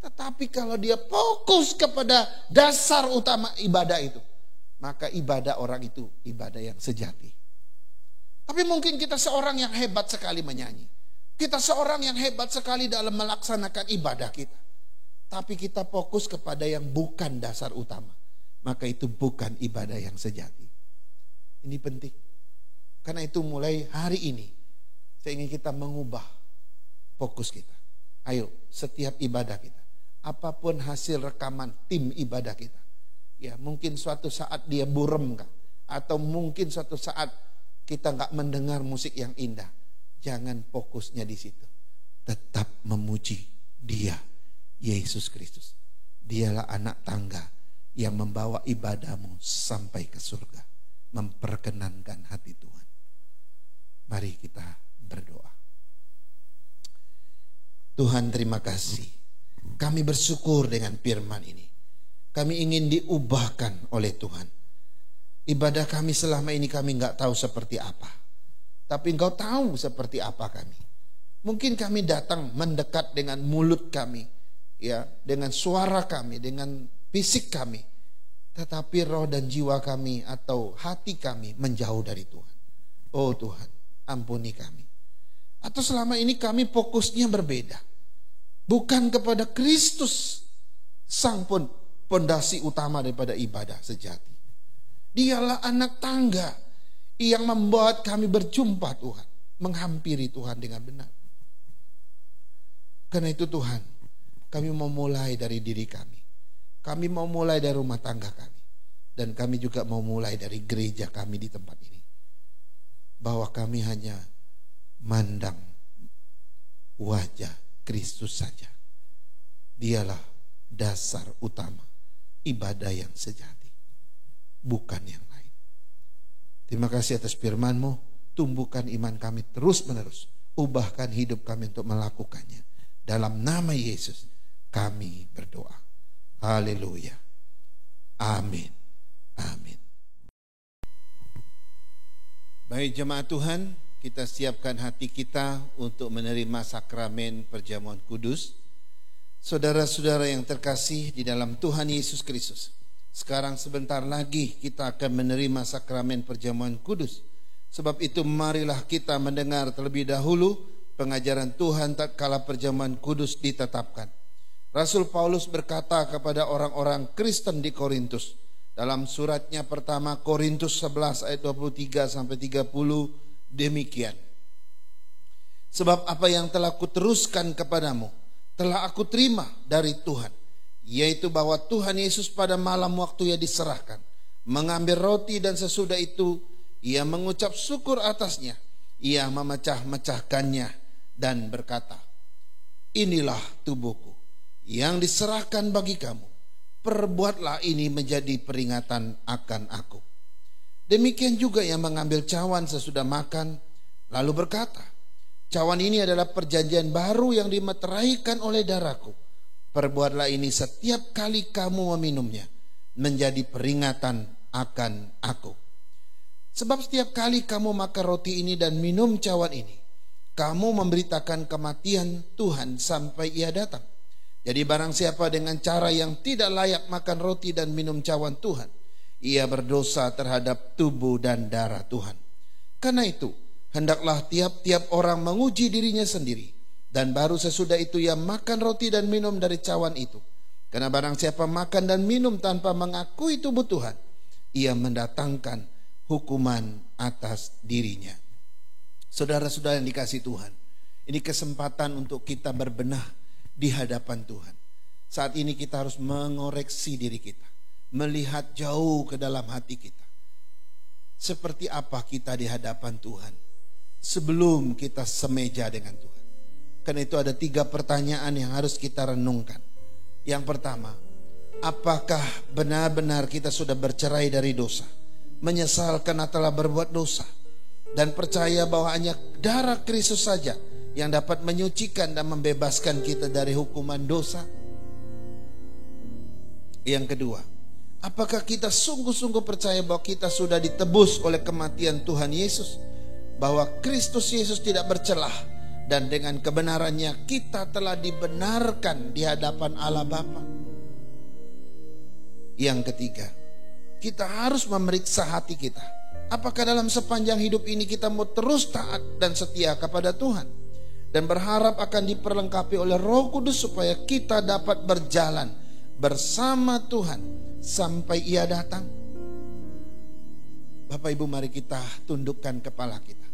Tetapi kalau dia fokus kepada dasar utama ibadah itu, maka ibadah orang itu ibadah yang sejati. Tapi mungkin kita seorang yang hebat sekali menyanyi. Kita seorang yang hebat sekali dalam melaksanakan ibadah kita. Tapi kita fokus kepada yang bukan dasar utama. Maka itu bukan ibadah yang sejati. Ini penting. Karena itu mulai hari ini, saya ingin kita mengubah fokus kita. Ayo, setiap ibadah kita, apapun hasil rekaman tim ibadah kita, ya mungkin suatu saat dia burem kan, atau mungkin suatu saat kita nggak mendengar musik yang indah, jangan fokusnya di situ. Tetap memuji Dia, Yesus Kristus. Dialah anak tangga yang membawa ibadahmu sampai ke surga, memperkenankan hati Tuhan. Mari kita berdoa. Tuhan, terima kasih. Kami bersyukur dengan firman ini. Kami ingin diubahkan oleh Tuhan. Ibadah kami selama ini kami nggak tahu seperti apa. Tapi Engkau tahu seperti apa kami. Mungkin kami datang mendekat dengan mulut kami, ya, dengan suara kami, dengan fisik kami. Tetapi roh dan jiwa kami atau hati kami menjauh dari Tuhan. Oh Tuhan, ampuni kami. Atau selama ini kami fokusnya berbeda. Bukan kepada Kristus, sang pondasi utama daripada ibadah sejati. Dialah anak tangga yang membuat kami berjumpa Tuhan, menghampiri Tuhan dengan benar. Karena itu Tuhan, kami mau mulai dari diri kami. Kami mau mulai dari rumah tangga kami. Dan kami juga mau mulai dari gereja kami di tempat ini. Bahwa kami hanya mandang wajah Kristus saja. Dialah dasar utama ibadah yang sejati, bukan yang lain. Terima kasih atas firman-Mu. Tumbuhkan iman kami terus menerus. Ubahkan hidup kami untuk melakukannya. Dalam nama Yesus kami berdoa. Haleluya. Amin. Amin. Baik jemaat Tuhan, kita siapkan hati kita untuk menerima sakramen perjamuan kudus. Saudara-saudara yang terkasih di dalam Tuhan Yesus Kristus, sekarang sebentar lagi kita akan menerima sakramen perjamuan kudus. Sebab itu marilah kita mendengar terlebih dahulu pengajaran Tuhan tatkala perjamuan kudus ditetapkan. Rasul Paulus berkata kepada orang-orang Kristen di Korintus, Dalam suratnya pertama Korintus 11 ayat 23 sampai 30 demikian. Sebab apa yang telah kuteruskan kepadamu telah aku terima dari Tuhan, yaitu bahwa Tuhan Yesus pada malam waktu ia diserahkan mengambil roti, dan sesudah itu ia mengucap syukur atasnya, ia memecah-mecahkannya dan berkata, inilah tubuhku yang diserahkan bagi kamu, perbuatlah ini menjadi peringatan akan aku. Demikian juga ia mengambil cawan sesudah makan, lalu berkata, cawan ini adalah perjanjian baru yang dimeteraikan oleh darahku. Perbuatlah ini setiap kali kamu meminumnya, menjadi peringatan akan aku. Sebab setiap kali kamu makan roti ini dan minum cawan ini, kamu memberitakan kematian Tuhan sampai ia datang. Jadi barang siapa dengan cara yang tidak layak makan roti dan minum cawan Tuhan, ia berdosa terhadap tubuh dan darah Tuhan. Karena itu, hendaklah tiap-tiap orang menguji dirinya sendiri, dan baru sesudah itu ia makan roti dan minum dari cawan itu. Karena barang siapa makan dan minum tanpa mengakui tubuh Tuhan, ia mendatangkan hukuman atas dirinya. Saudara-saudara yang dikasihi Tuhan, ini kesempatan untuk kita berbenah di hadapan Tuhan. Saat ini kita harus mengoreksi diri kita, melihat jauh ke dalam hati kita. Seperti apa kita di hadapan Tuhan sebelum kita semeja dengan Tuhan. Karena itu ada 3 pertanyaan yang harus kita renungkan. Yang pertama, apakah benar-benar kita sudah bercerai dari dosa, menyesal karena telah berbuat dosa, dan percaya bahwa hanya darah Kristus saja yang dapat menyucikan dan membebaskan kita dari hukuman dosa? Yang kedua, apakah kita sungguh-sungguh percaya bahwa kita sudah ditebus oleh kematian Tuhan Yesus, bahwa Kristus Yesus tidak bercelah, dan dengan kebenarannya kita telah dibenarkan di hadapan Allah Bapa? Yang ketiga, kita harus memeriksa hati kita. Apakah dalam sepanjang hidup ini kita mau terus taat dan setia kepada Tuhan, dan berharap akan diperlengkapi oleh Roh Kudus supaya kita dapat berjalan bersama Tuhan sampai ia datang? Bapak Ibu, mari kita tundukkan kepala kita.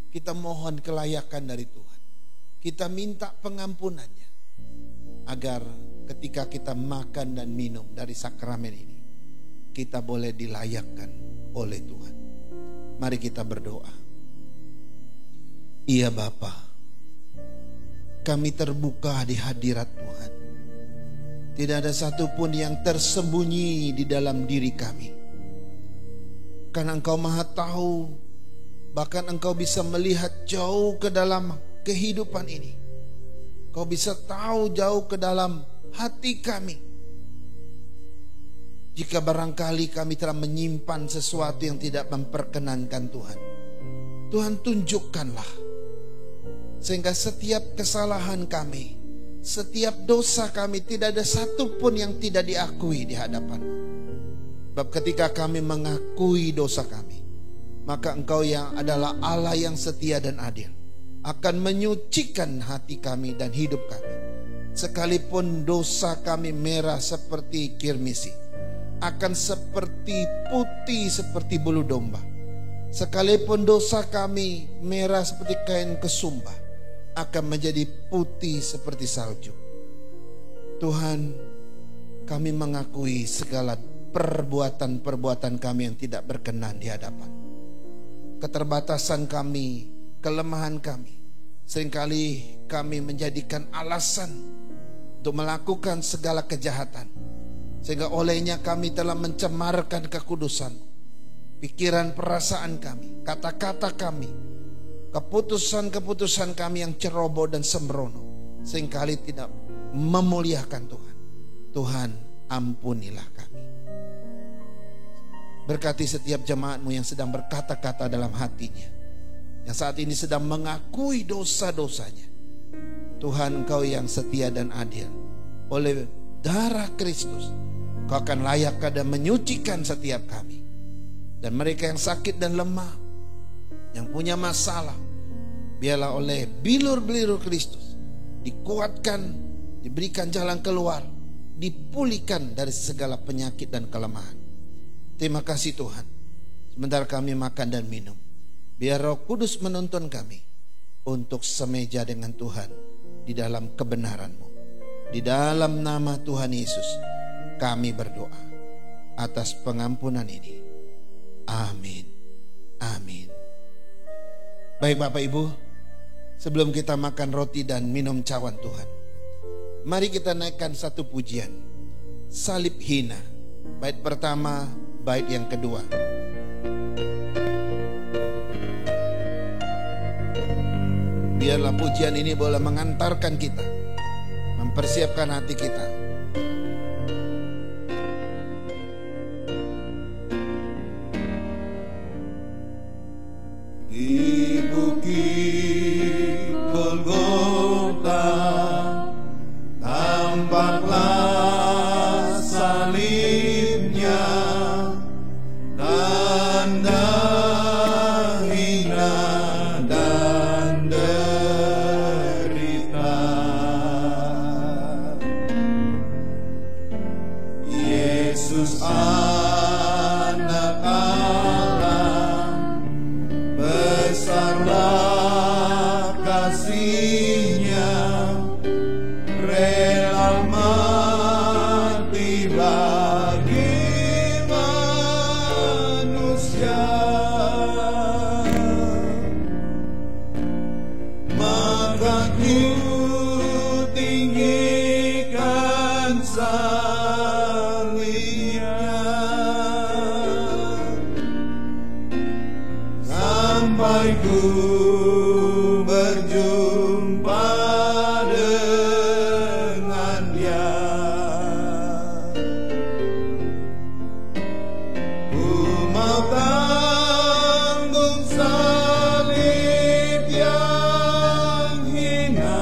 Kita mohon kelayakan dari Tuhan. Kita minta pengampunannya, agar ketika kita makan dan minum dari sakramen ini, kita boleh dilayakkan oleh Tuhan. Mari kita berdoa. Iya Bapa, kami terbuka di hadirat Tuhan. Tidak ada satupun yang tersembunyi di dalam diri kami, karena Engkau Maha tahu. Bahkan Engkau bisa melihat jauh ke dalam kehidupan ini. Kau bisa tahu jauh ke dalam hati kami. Jika barangkali kami telah menyimpan sesuatu yang tidak memperkenankan Tuhan, Tuhan tunjukkanlah, sehingga setiap kesalahan kami, setiap dosa kami, tidak ada satupun yang tidak diakui di hadapan-Mu. Sebab ketika kami mengakui dosa kami, maka Engkau yang adalah Allah yang setia dan adil akan menyucikan hati kami dan hidup kami. Sekalipun dosa kami merah seperti kirmisi, akan seperti putih seperti bulu domba. Sekalipun dosa kami merah seperti kain kesumba, akan menjadi putih seperti salju. Tuhan, kami mengakui segala perbuatan-perbuatan kami yang tidak berkenan di hadapan. Keterbatasan kami, kelemahan kami, seringkali kami menjadikan alasan untuk melakukan segala kejahatan, sehingga olehnya kami telah mencemarkan kekudusan. Pikiran perasaan kami, kata-kata kami, keputusan-keputusan kami yang ceroboh dan sembrono, seringkali tidak memuliakan Tuhan. Tuhan, ampunilah kami. Berkati setiap jemaat-Mu yang sedang berkata-kata dalam hatinya, yang saat ini sedang mengakui dosa-dosanya. Tuhan, Engkau yang setia dan adil, oleh darah Kristus Kau akan layak dan menyucikan setiap kami. Dan mereka yang sakit dan lemah, yang punya masalah, biarlah oleh bilur-bilur Kristus dikuatkan, diberikan jalan keluar, dipulihkan dari segala penyakit dan kelemahan. Terima kasih Tuhan. Sebentar kami makan dan minum, biar Roh Kudus menuntun kami untuk semeja dengan Tuhan di dalam kebenaran-Mu. Di dalam nama Tuhan Yesus kami berdoa atas pengampunan ini. Amin. Amin. Baik Bapak Ibu, sebelum kita makan roti dan minum cawan Tuhan, mari kita naikkan satu pujian, Salib Hina, bait pertama, bait yang kedua. Biarlah pujian ini boleh mengantarkan kita, mempersiapkan hati kita. Di bukit Golgota tampaklah salibnya, tanda hina dan derita. Yesus anak Allah, besarlah kasih-Nya, rela mati bagi manusia. Maka ku tinggikan salib-Nya, sampai ku berjumpa dengan Dia. Ku mau tanggung salib yang hina,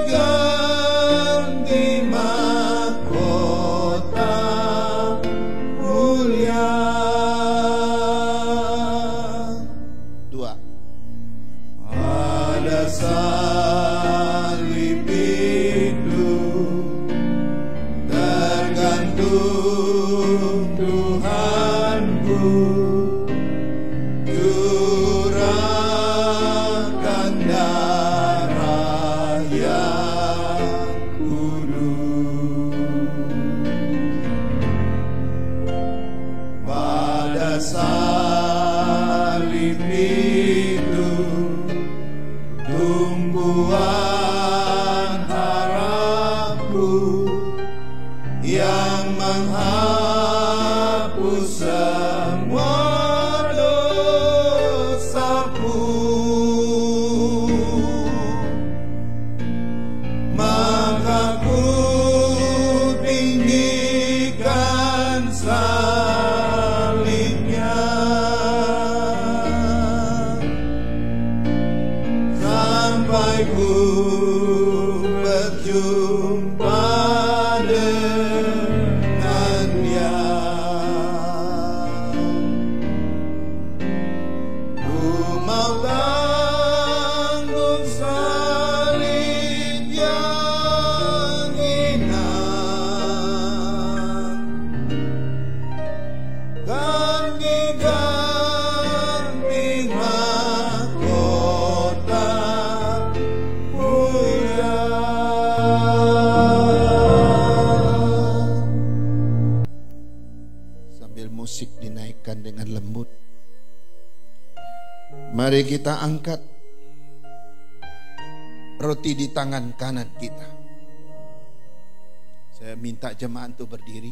ganti mahkota mulia. Dua. Pada salib itu tergantung Tuhanku, curahkan darah yang kudus. Pada salib itu tumbuhan harapku yang menghapus semua dosaku. Maka ku tinggikan salib-Nya, sampai ku berjumpa dengan Dia. Ku mau tanggung salib yang hina, ganti mahkota mulia. Sambil musik dinaikkan dengan lembut, mari kita angkat roti di tangan kanan kita. Saya minta jemaat untuk berdiri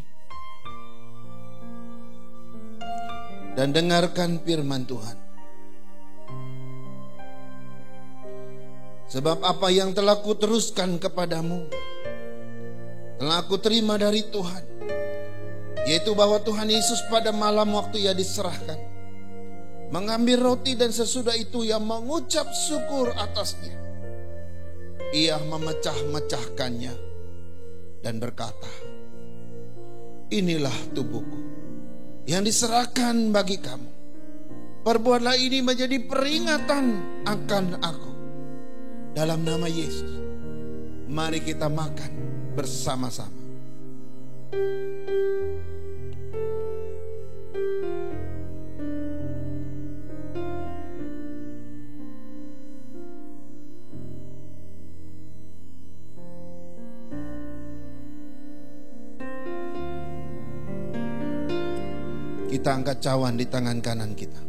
dan dengarkan firman Tuhan. Sebab apa yang telah kuteruskan kepadamu telah aku terima dari Tuhan, yaitu bahwa Tuhan Yesus pada malam waktu Ia diserahkan mengambil roti, dan sesudah itu Ia mengucap syukur atasnya. Ia memecah-mecahkannya dan berkata, inilah tubuhku yang diserahkan bagi kamu. Perbuatlah ini menjadi peringatan akan aku. Dalam nama Yesus, mari kita makan bersama-sama. Kita angkat cawan di tangan kanan kita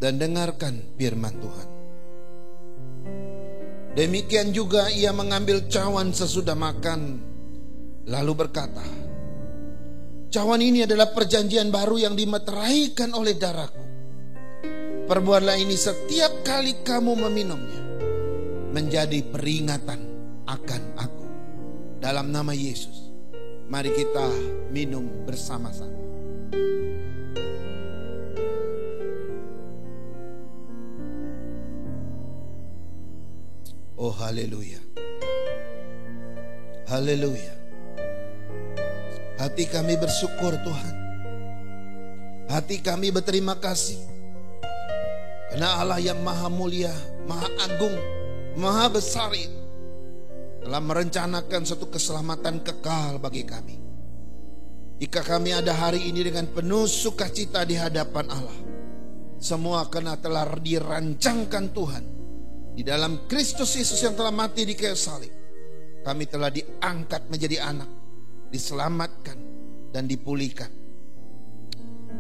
dan dengarkan firman Tuhan. Demikian juga ia mengambil cawan sesudah makan, lalu berkata, cawan ini adalah perjanjian baru yang dimeteraikan oleh darahku. Perbuatlah ini setiap kali kamu meminumnya, menjadi peringatan akan aku. Dalam nama Yesus, mari kita minum bersama-sama. Oh haleluya. Haleluya. Hati kami bersyukur Tuhan. Hati kami berterima kasih. Karena Allah yang maha mulia, maha agung, maha besar itu telah merencanakan suatu keselamatan kekal bagi kami. Jika kami ada hari ini dengan penuh sukacita di hadapan Allah, semua karena telah dirancangkan Tuhan. Di dalam Kristus Yesus yang telah mati di kayu salib, kami telah diangkat menjadi anak, diselamatkan dan dipulihkan.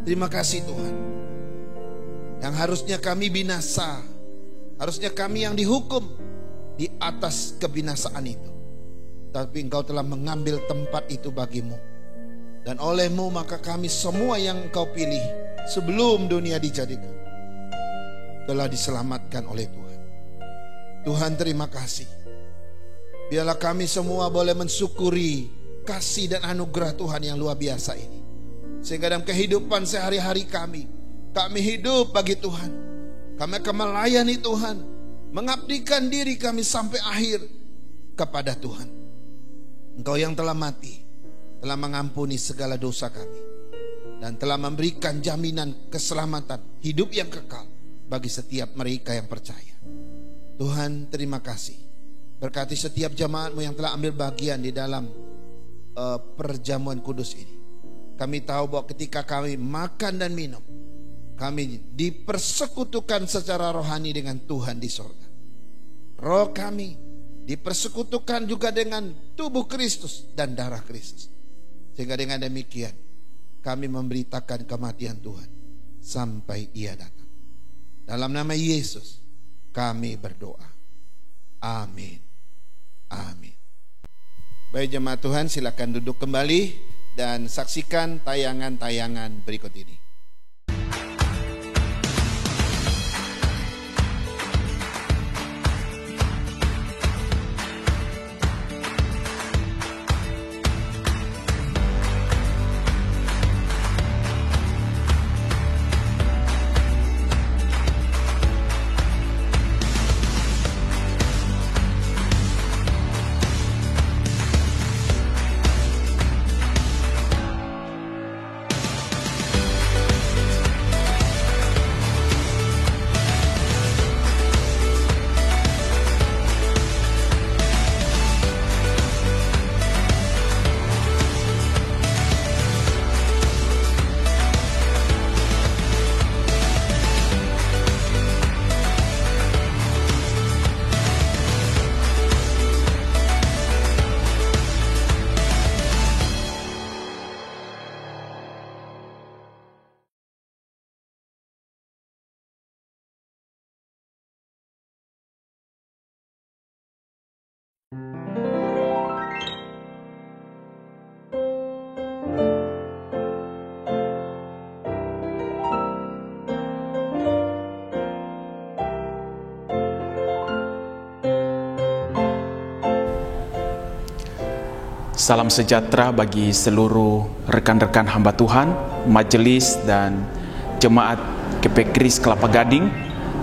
Terima kasih Tuhan. Yang harusnya kami binasa, harusnya kami yang dihukum di atas kebinasaan itu, tapi Engkau telah mengambil tempat itu bagimu. Dan olehmu maka kami semua yang Engkau pilih sebelum dunia dijadikan telah diselamatkan oleh Tuhan. Tuhan terima kasih. Biarlah kami semua boleh mensyukuri kasih dan anugerah Tuhan yang luar biasa ini. Sehingga dalam kehidupan sehari-hari kami hidup bagi Tuhan. Kami akan melayani Tuhan, mengabdikan diri kami sampai akhir kepada Tuhan. Engkau yang telah mati, telah mengampuni segala dosa kami, dan telah memberikan jaminan keselamatan hidup yang kekal bagi setiap mereka yang percaya. Tuhan terima kasih. Berkati setiap jemaat-Mu yang telah ambil bagian di dalam perjamuan kudus ini. Kami tahu bahwa ketika kami makan dan minum, kami dipersekutukan secara rohani dengan Tuhan di sorga. Roh kami dipersekutukan juga dengan tubuh Kristus dan darah Kristus. Sehingga dengan demikian kami memberitakan kematian Tuhan sampai Ia datang. Dalam nama Yesus kami berdoa. Amin. Amin. Baik jemaat Tuhan, silakan duduk kembali dan saksikan tayangan-tayangan berikut ini. Salam sejahtera bagi seluruh rekan-rekan hamba Tuhan, majelis dan jemaat GP Kris Kelapa Gading.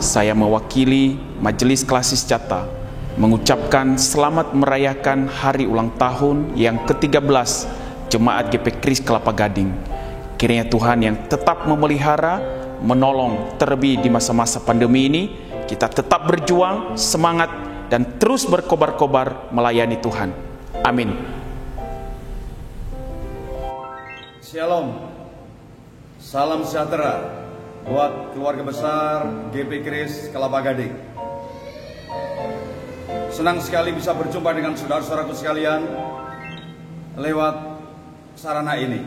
Saya mewakili Majelis Klasis Cata mengucapkan selamat merayakan hari ulang tahun yang ke-13 Jemaat GP Kris Kelapa Gading. Kiranya Tuhan yang tetap memelihara, menolong terlebih di masa-masa pandemi ini, kita tetap berjuang, semangat dan terus berkobar-kobar melayani Tuhan. Amin. Shalom, salam sejahtera buat keluarga besar GP Kris Kelapa Gading. Senang sekali bisa berjumpa dengan saudara-saudaraku sekalian lewat sarana ini.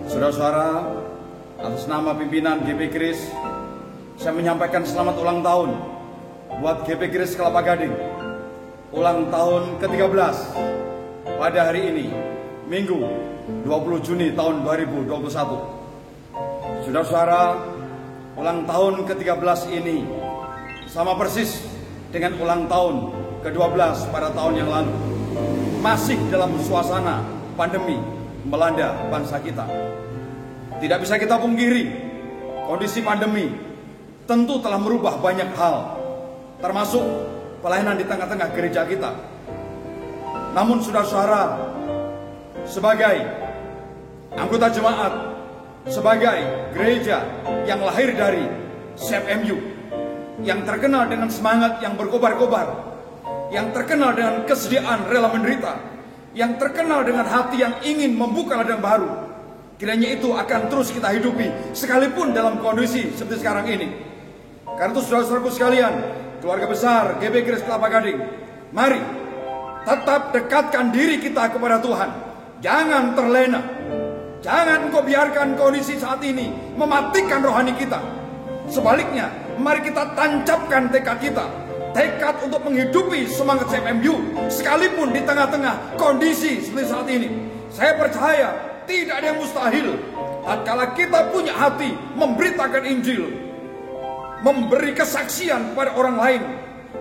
Saudara-saudara, atas nama pimpinan GP Kris, saya menyampaikan selamat ulang tahun buat GP Kris Kelapa Gading. Ulang tahun ke-13 pada hari ini, Minggu 20 Juni tahun 2021. Saudara-saudara, ulang tahun ke-13 ini sama persis dengan ulang tahun ke-12 pada tahun yang lalu. Masih dalam suasana pandemi melanda bangsa kita. Tidak bisa kita pungkiri, kondisi pandemi tentu telah merubah banyak hal, termasuk pelayanan di tengah-tengah gereja kita. Namun saudara-saudara, sebagai anggota jemaat, sebagai gereja yang lahir dari CFMU, yang terkenal dengan semangat yang berkobar-kobar, yang terkenal dengan kesediaan rela menderita, yang terkenal dengan hati yang ingin membuka ladang baru, kiranya itu akan terus kita hidupi sekalipun dalam kondisi seperti sekarang ini. Karena itu saudara-saudaraku sekalian, keluarga besar GP Kris Kelapa Gading, mari tetap dekatkan diri kita kepada Tuhan. Jangan terlena. Jangan engkau biarkan kondisi saat ini mematikan rohani kita. Sebaliknya, mari kita tancapkan tekad kita. Tekad untuk menghidupi semangat CFMU sekalipun di tengah-tengah kondisi seperti saat ini. Saya percaya tidak ada yang mustahil tatkala kita punya hati memberitakan Injil, memberi kesaksian kepada orang lain.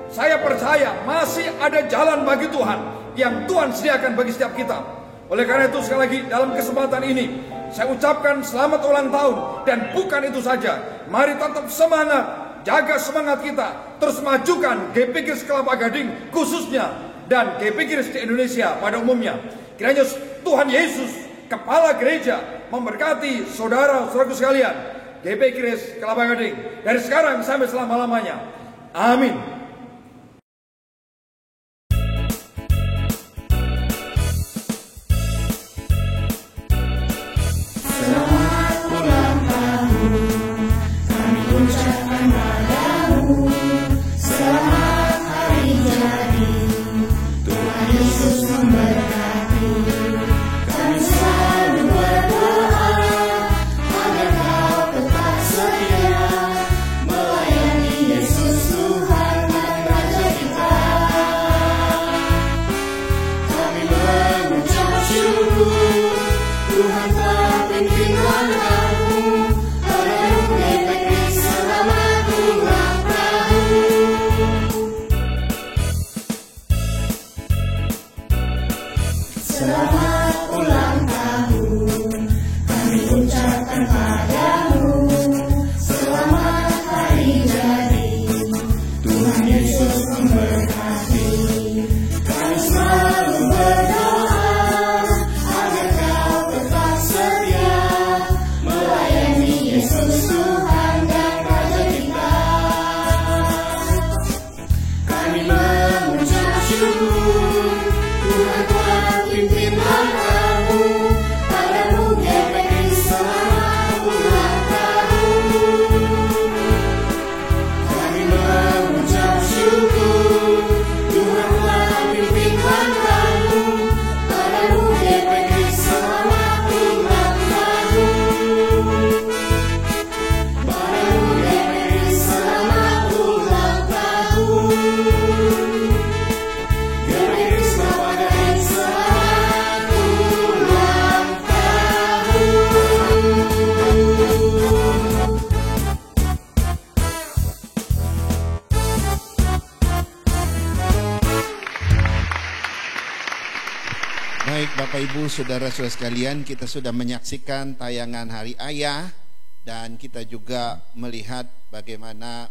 Saya percaya masih ada jalan bagi Tuhan yang Tuhan sediakan bagi setiap kita. Oleh karena itu sekali lagi dalam kesempatan ini saya ucapkan selamat ulang tahun. Dan bukan itu saja, mari tetap semangat, jaga semangat kita, terus majukan GP Kris Kelapa Gading khususnya dan GP Kris di Indonesia pada umumnya. Kiranya Tuhan Yesus, Kepala Gereja, memberkati saudara-saudaraku sekalian GP Kris Kelapa Gading dari sekarang sampai selama-lamanya. Amin. Bapak Ibu Saudara-saudara sekalian, kita sudah menyaksikan tayangan Hari Ayah dan kita juga melihat bagaimana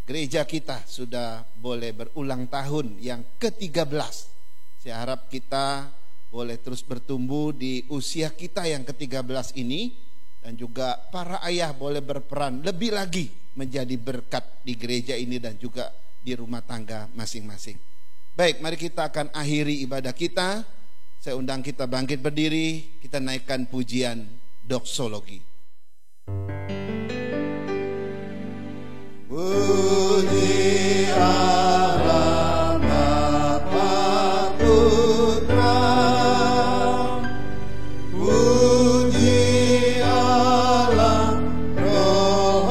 gereja kita sudah boleh berulang tahun yang ke-13. Saya harap kita boleh terus bertumbuh di usia kita yang ke-13 ini, dan juga para ayah boleh berperan lebih lagi menjadi berkat di gereja ini dan juga di rumah tangga masing-masing. Baik, mari kita akan akhiri ibadah kita. Saya undang kita bangkit berdiri, kita naikkan pujian doksologi. Puji Allah Bapa Putra, puji Allah Roh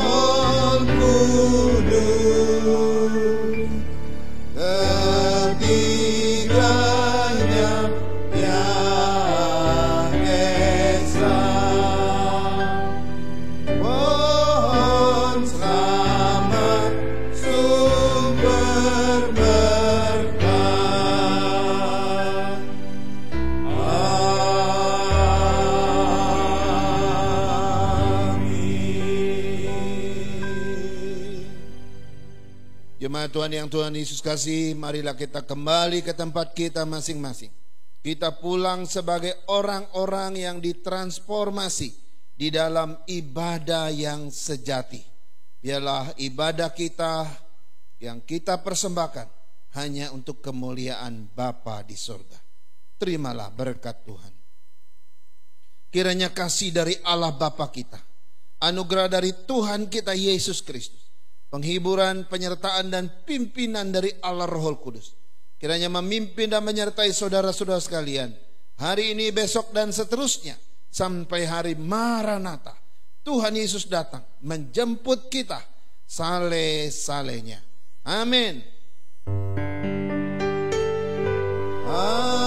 Kudus, ketiganya yang esa. Mohon selamat sumber berkah. Amin. Jemaat Tuhan yang Tuhan Yesus kasih, marilah kita kembali ke tempat kita masing-masing. Kita pulang sebagai orang-orang yang ditransformasi di dalam ibadah yang sejati. Biarlah ibadah kita yang kita persembahkan hanya untuk kemuliaan Bapa di surga. Terimalah berkat Tuhan. Kiranya kasih dari Allah Bapa kita, anugerah dari Tuhan kita Yesus Kristus, penghiburan, penyertaan dan pimpinan dari Allah Roh Kudus, kiranya memimpin dan menyertai saudara-saudara sekalian hari ini, besok dan seterusnya sampai hari Maranatha. Tuhan Yesus datang menjemput kita saleh-salehnya. Amin. Amin. Amin.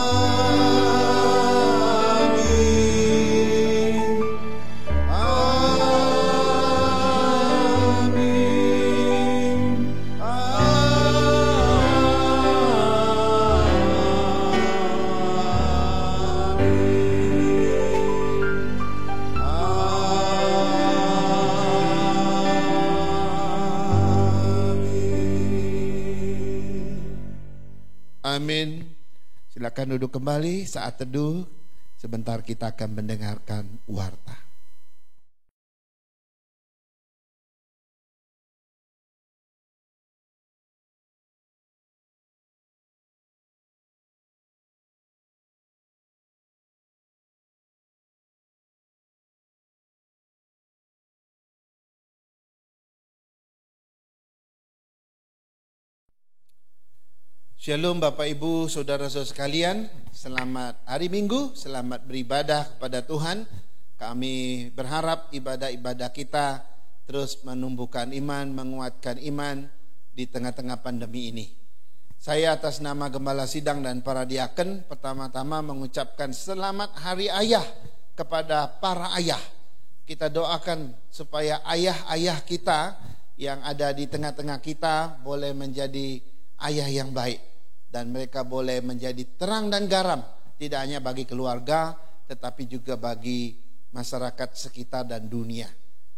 Amin. Silakan duduk kembali. Saat teduh, sebentar kita akan mendengarkan warta. Shalom Bapak Ibu, saudara-saudara sekalian, selamat hari Minggu, selamat beribadah kepada Tuhan. Kami berharap ibadah-ibadah kita terus menumbuhkan iman, menguatkan iman di tengah-tengah pandemi ini. Saya atas nama Gembala Sidang dan para diaken pertama-tama mengucapkan selamat Hari Ayah kepada para ayah. Kita doakan supaya ayah-ayah kita yang ada di tengah-tengah kita boleh menjadi ayah yang baik. Dan mereka boleh menjadi terang dan garam, tidak hanya bagi keluarga, tetapi juga bagi masyarakat sekitar dan dunia.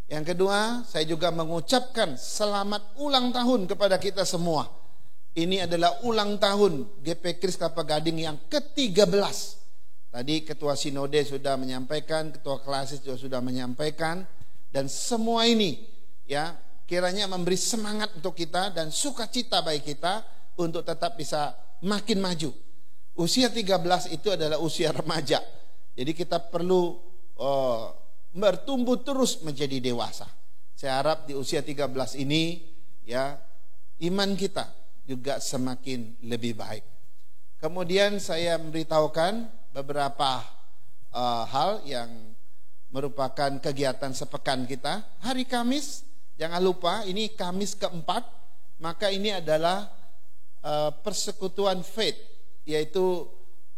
Yang kedua, saya juga mengucapkan selamat ulang tahun kepada kita semua. Ini adalah ulang tahun GP Kris Kelapa Gading yang ke-13. Tadi Ketua Sinode sudah menyampaikan, Ketua Klasis juga sudah menyampaikan, dan semua ini ya kiranya memberi semangat untuk kita dan sukacita bagi kita untuk tetap bisa makin maju. Usia 13 itu adalah usia remaja. Jadi kita perlu bertumbuh terus menjadi dewasa. Saya harap di usia 13 ini ya iman kita juga semakin lebih baik. Kemudian saya memberitahukan beberapa hal yang merupakan kegiatan sepekan kita. Hari Kamis, jangan lupa ini Kamis keempat, maka ini adalah persekutuan faith, yaitu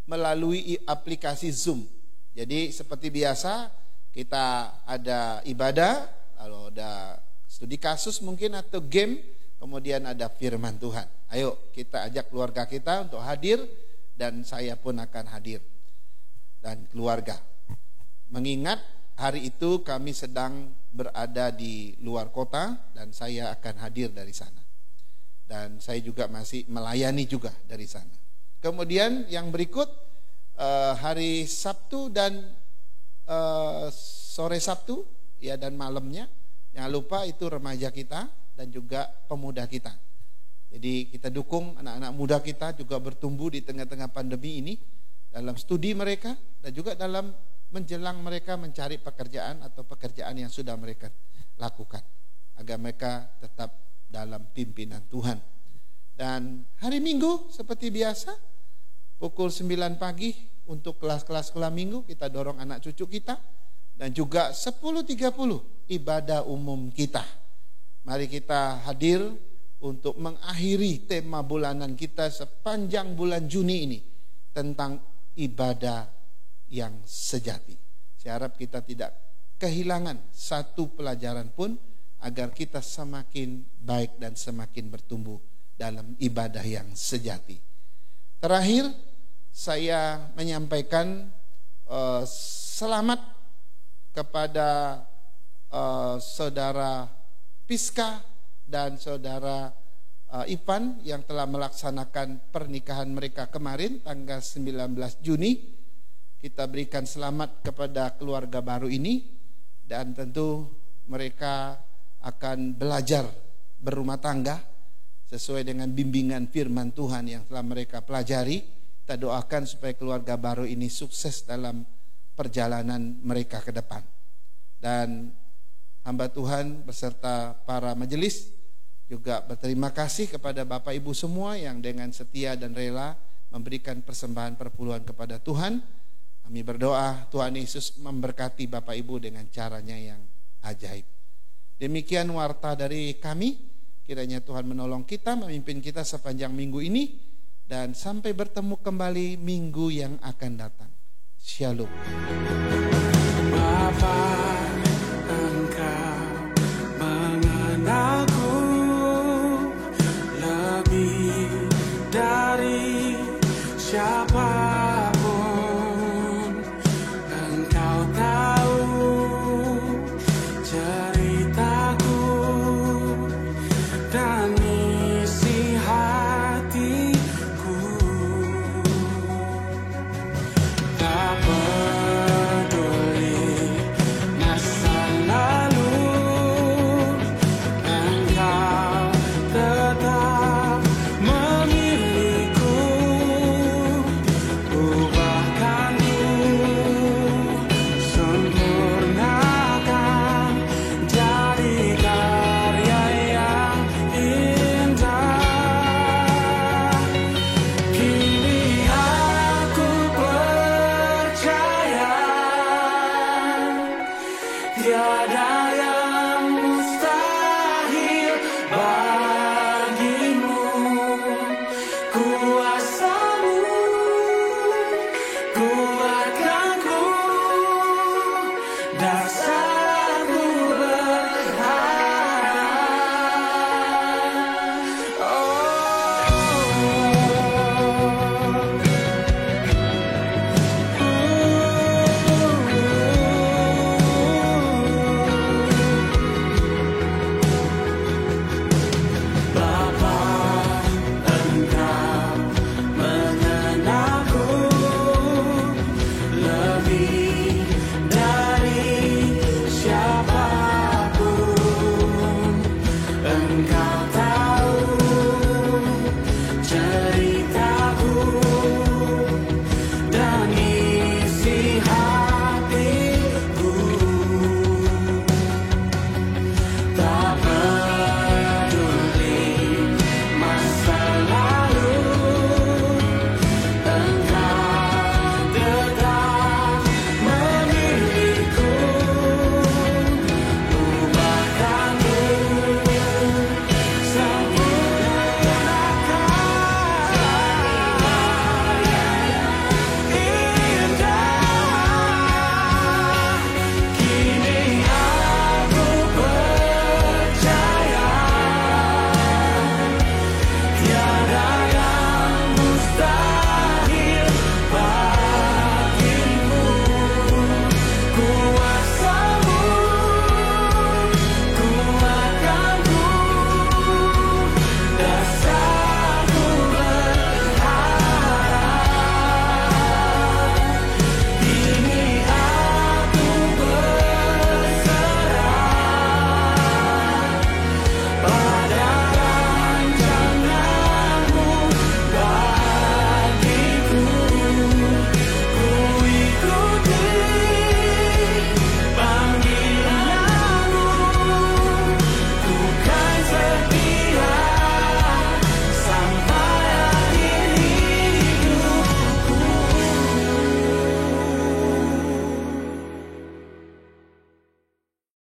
melalui aplikasi Zoom. Jadi seperti biasa kita ada ibadah, lalu ada studi kasus mungkin atau game, kemudian ada firman Tuhan. Ayo kita ajak keluarga kita untuk hadir, dan saya pun akan hadir dan keluarga. Mengingat hari itu kami sedang berada di luar kota dan saya akan hadir dari sana. Dan saya juga masih melayani juga dari sana. Kemudian yang berikut hari Sabtu dan sore Sabtu ya dan malamnya, jangan lupa itu remaja kita dan juga pemuda kita. Jadi kita dukung anak-anak muda kita juga bertumbuh di tengah-tengah pandemi ini dalam studi mereka dan juga dalam menjelang mereka mencari pekerjaan atau pekerjaan yang sudah mereka lakukan agar mereka tetap dalam pimpinan Tuhan. Dan hari Minggu seperti biasa pukul 9 pagi untuk kelas-kelas sekolah minggu kita dorong anak cucu kita, dan juga 10.30 ibadah umum kita. Mari kita hadir untuk mengakhiri tema bulanan kita sepanjang bulan Juni ini tentang ibadah yang sejati. Saya harap kita tidak kehilangan satu pelajaran pun agar kita semakin baik dan semakin bertumbuh dalam ibadah yang sejati. Terakhir, saya menyampaikan selamat kepada saudara Piska dan saudara Ivan yang telah melaksanakan pernikahan mereka kemarin tanggal 19 Juni. Kita berikan selamat kepada keluarga baru ini, dan tentu mereka akan belajar berumah tangga sesuai dengan bimbingan firman Tuhan yang telah mereka pelajari. Kita doakan supaya keluarga baru ini sukses dalam perjalanan mereka ke depan. Dan hamba Tuhan beserta para majelis juga berterima kasih kepada Bapak Ibu semua yang dengan setia dan rela memberikan persembahan perpuluhan kepada Tuhan. Kami berdoa Tuhan Yesus memberkati Bapak Ibu dengan caranya yang ajaib. Demikian warta dari kami. Kiranya Tuhan menolong kita, memimpin kita sepanjang minggu ini, dan sampai bertemu kembali minggu yang akan datang. Shalom. Bapa, Engkau mengenalku lebih dari siapa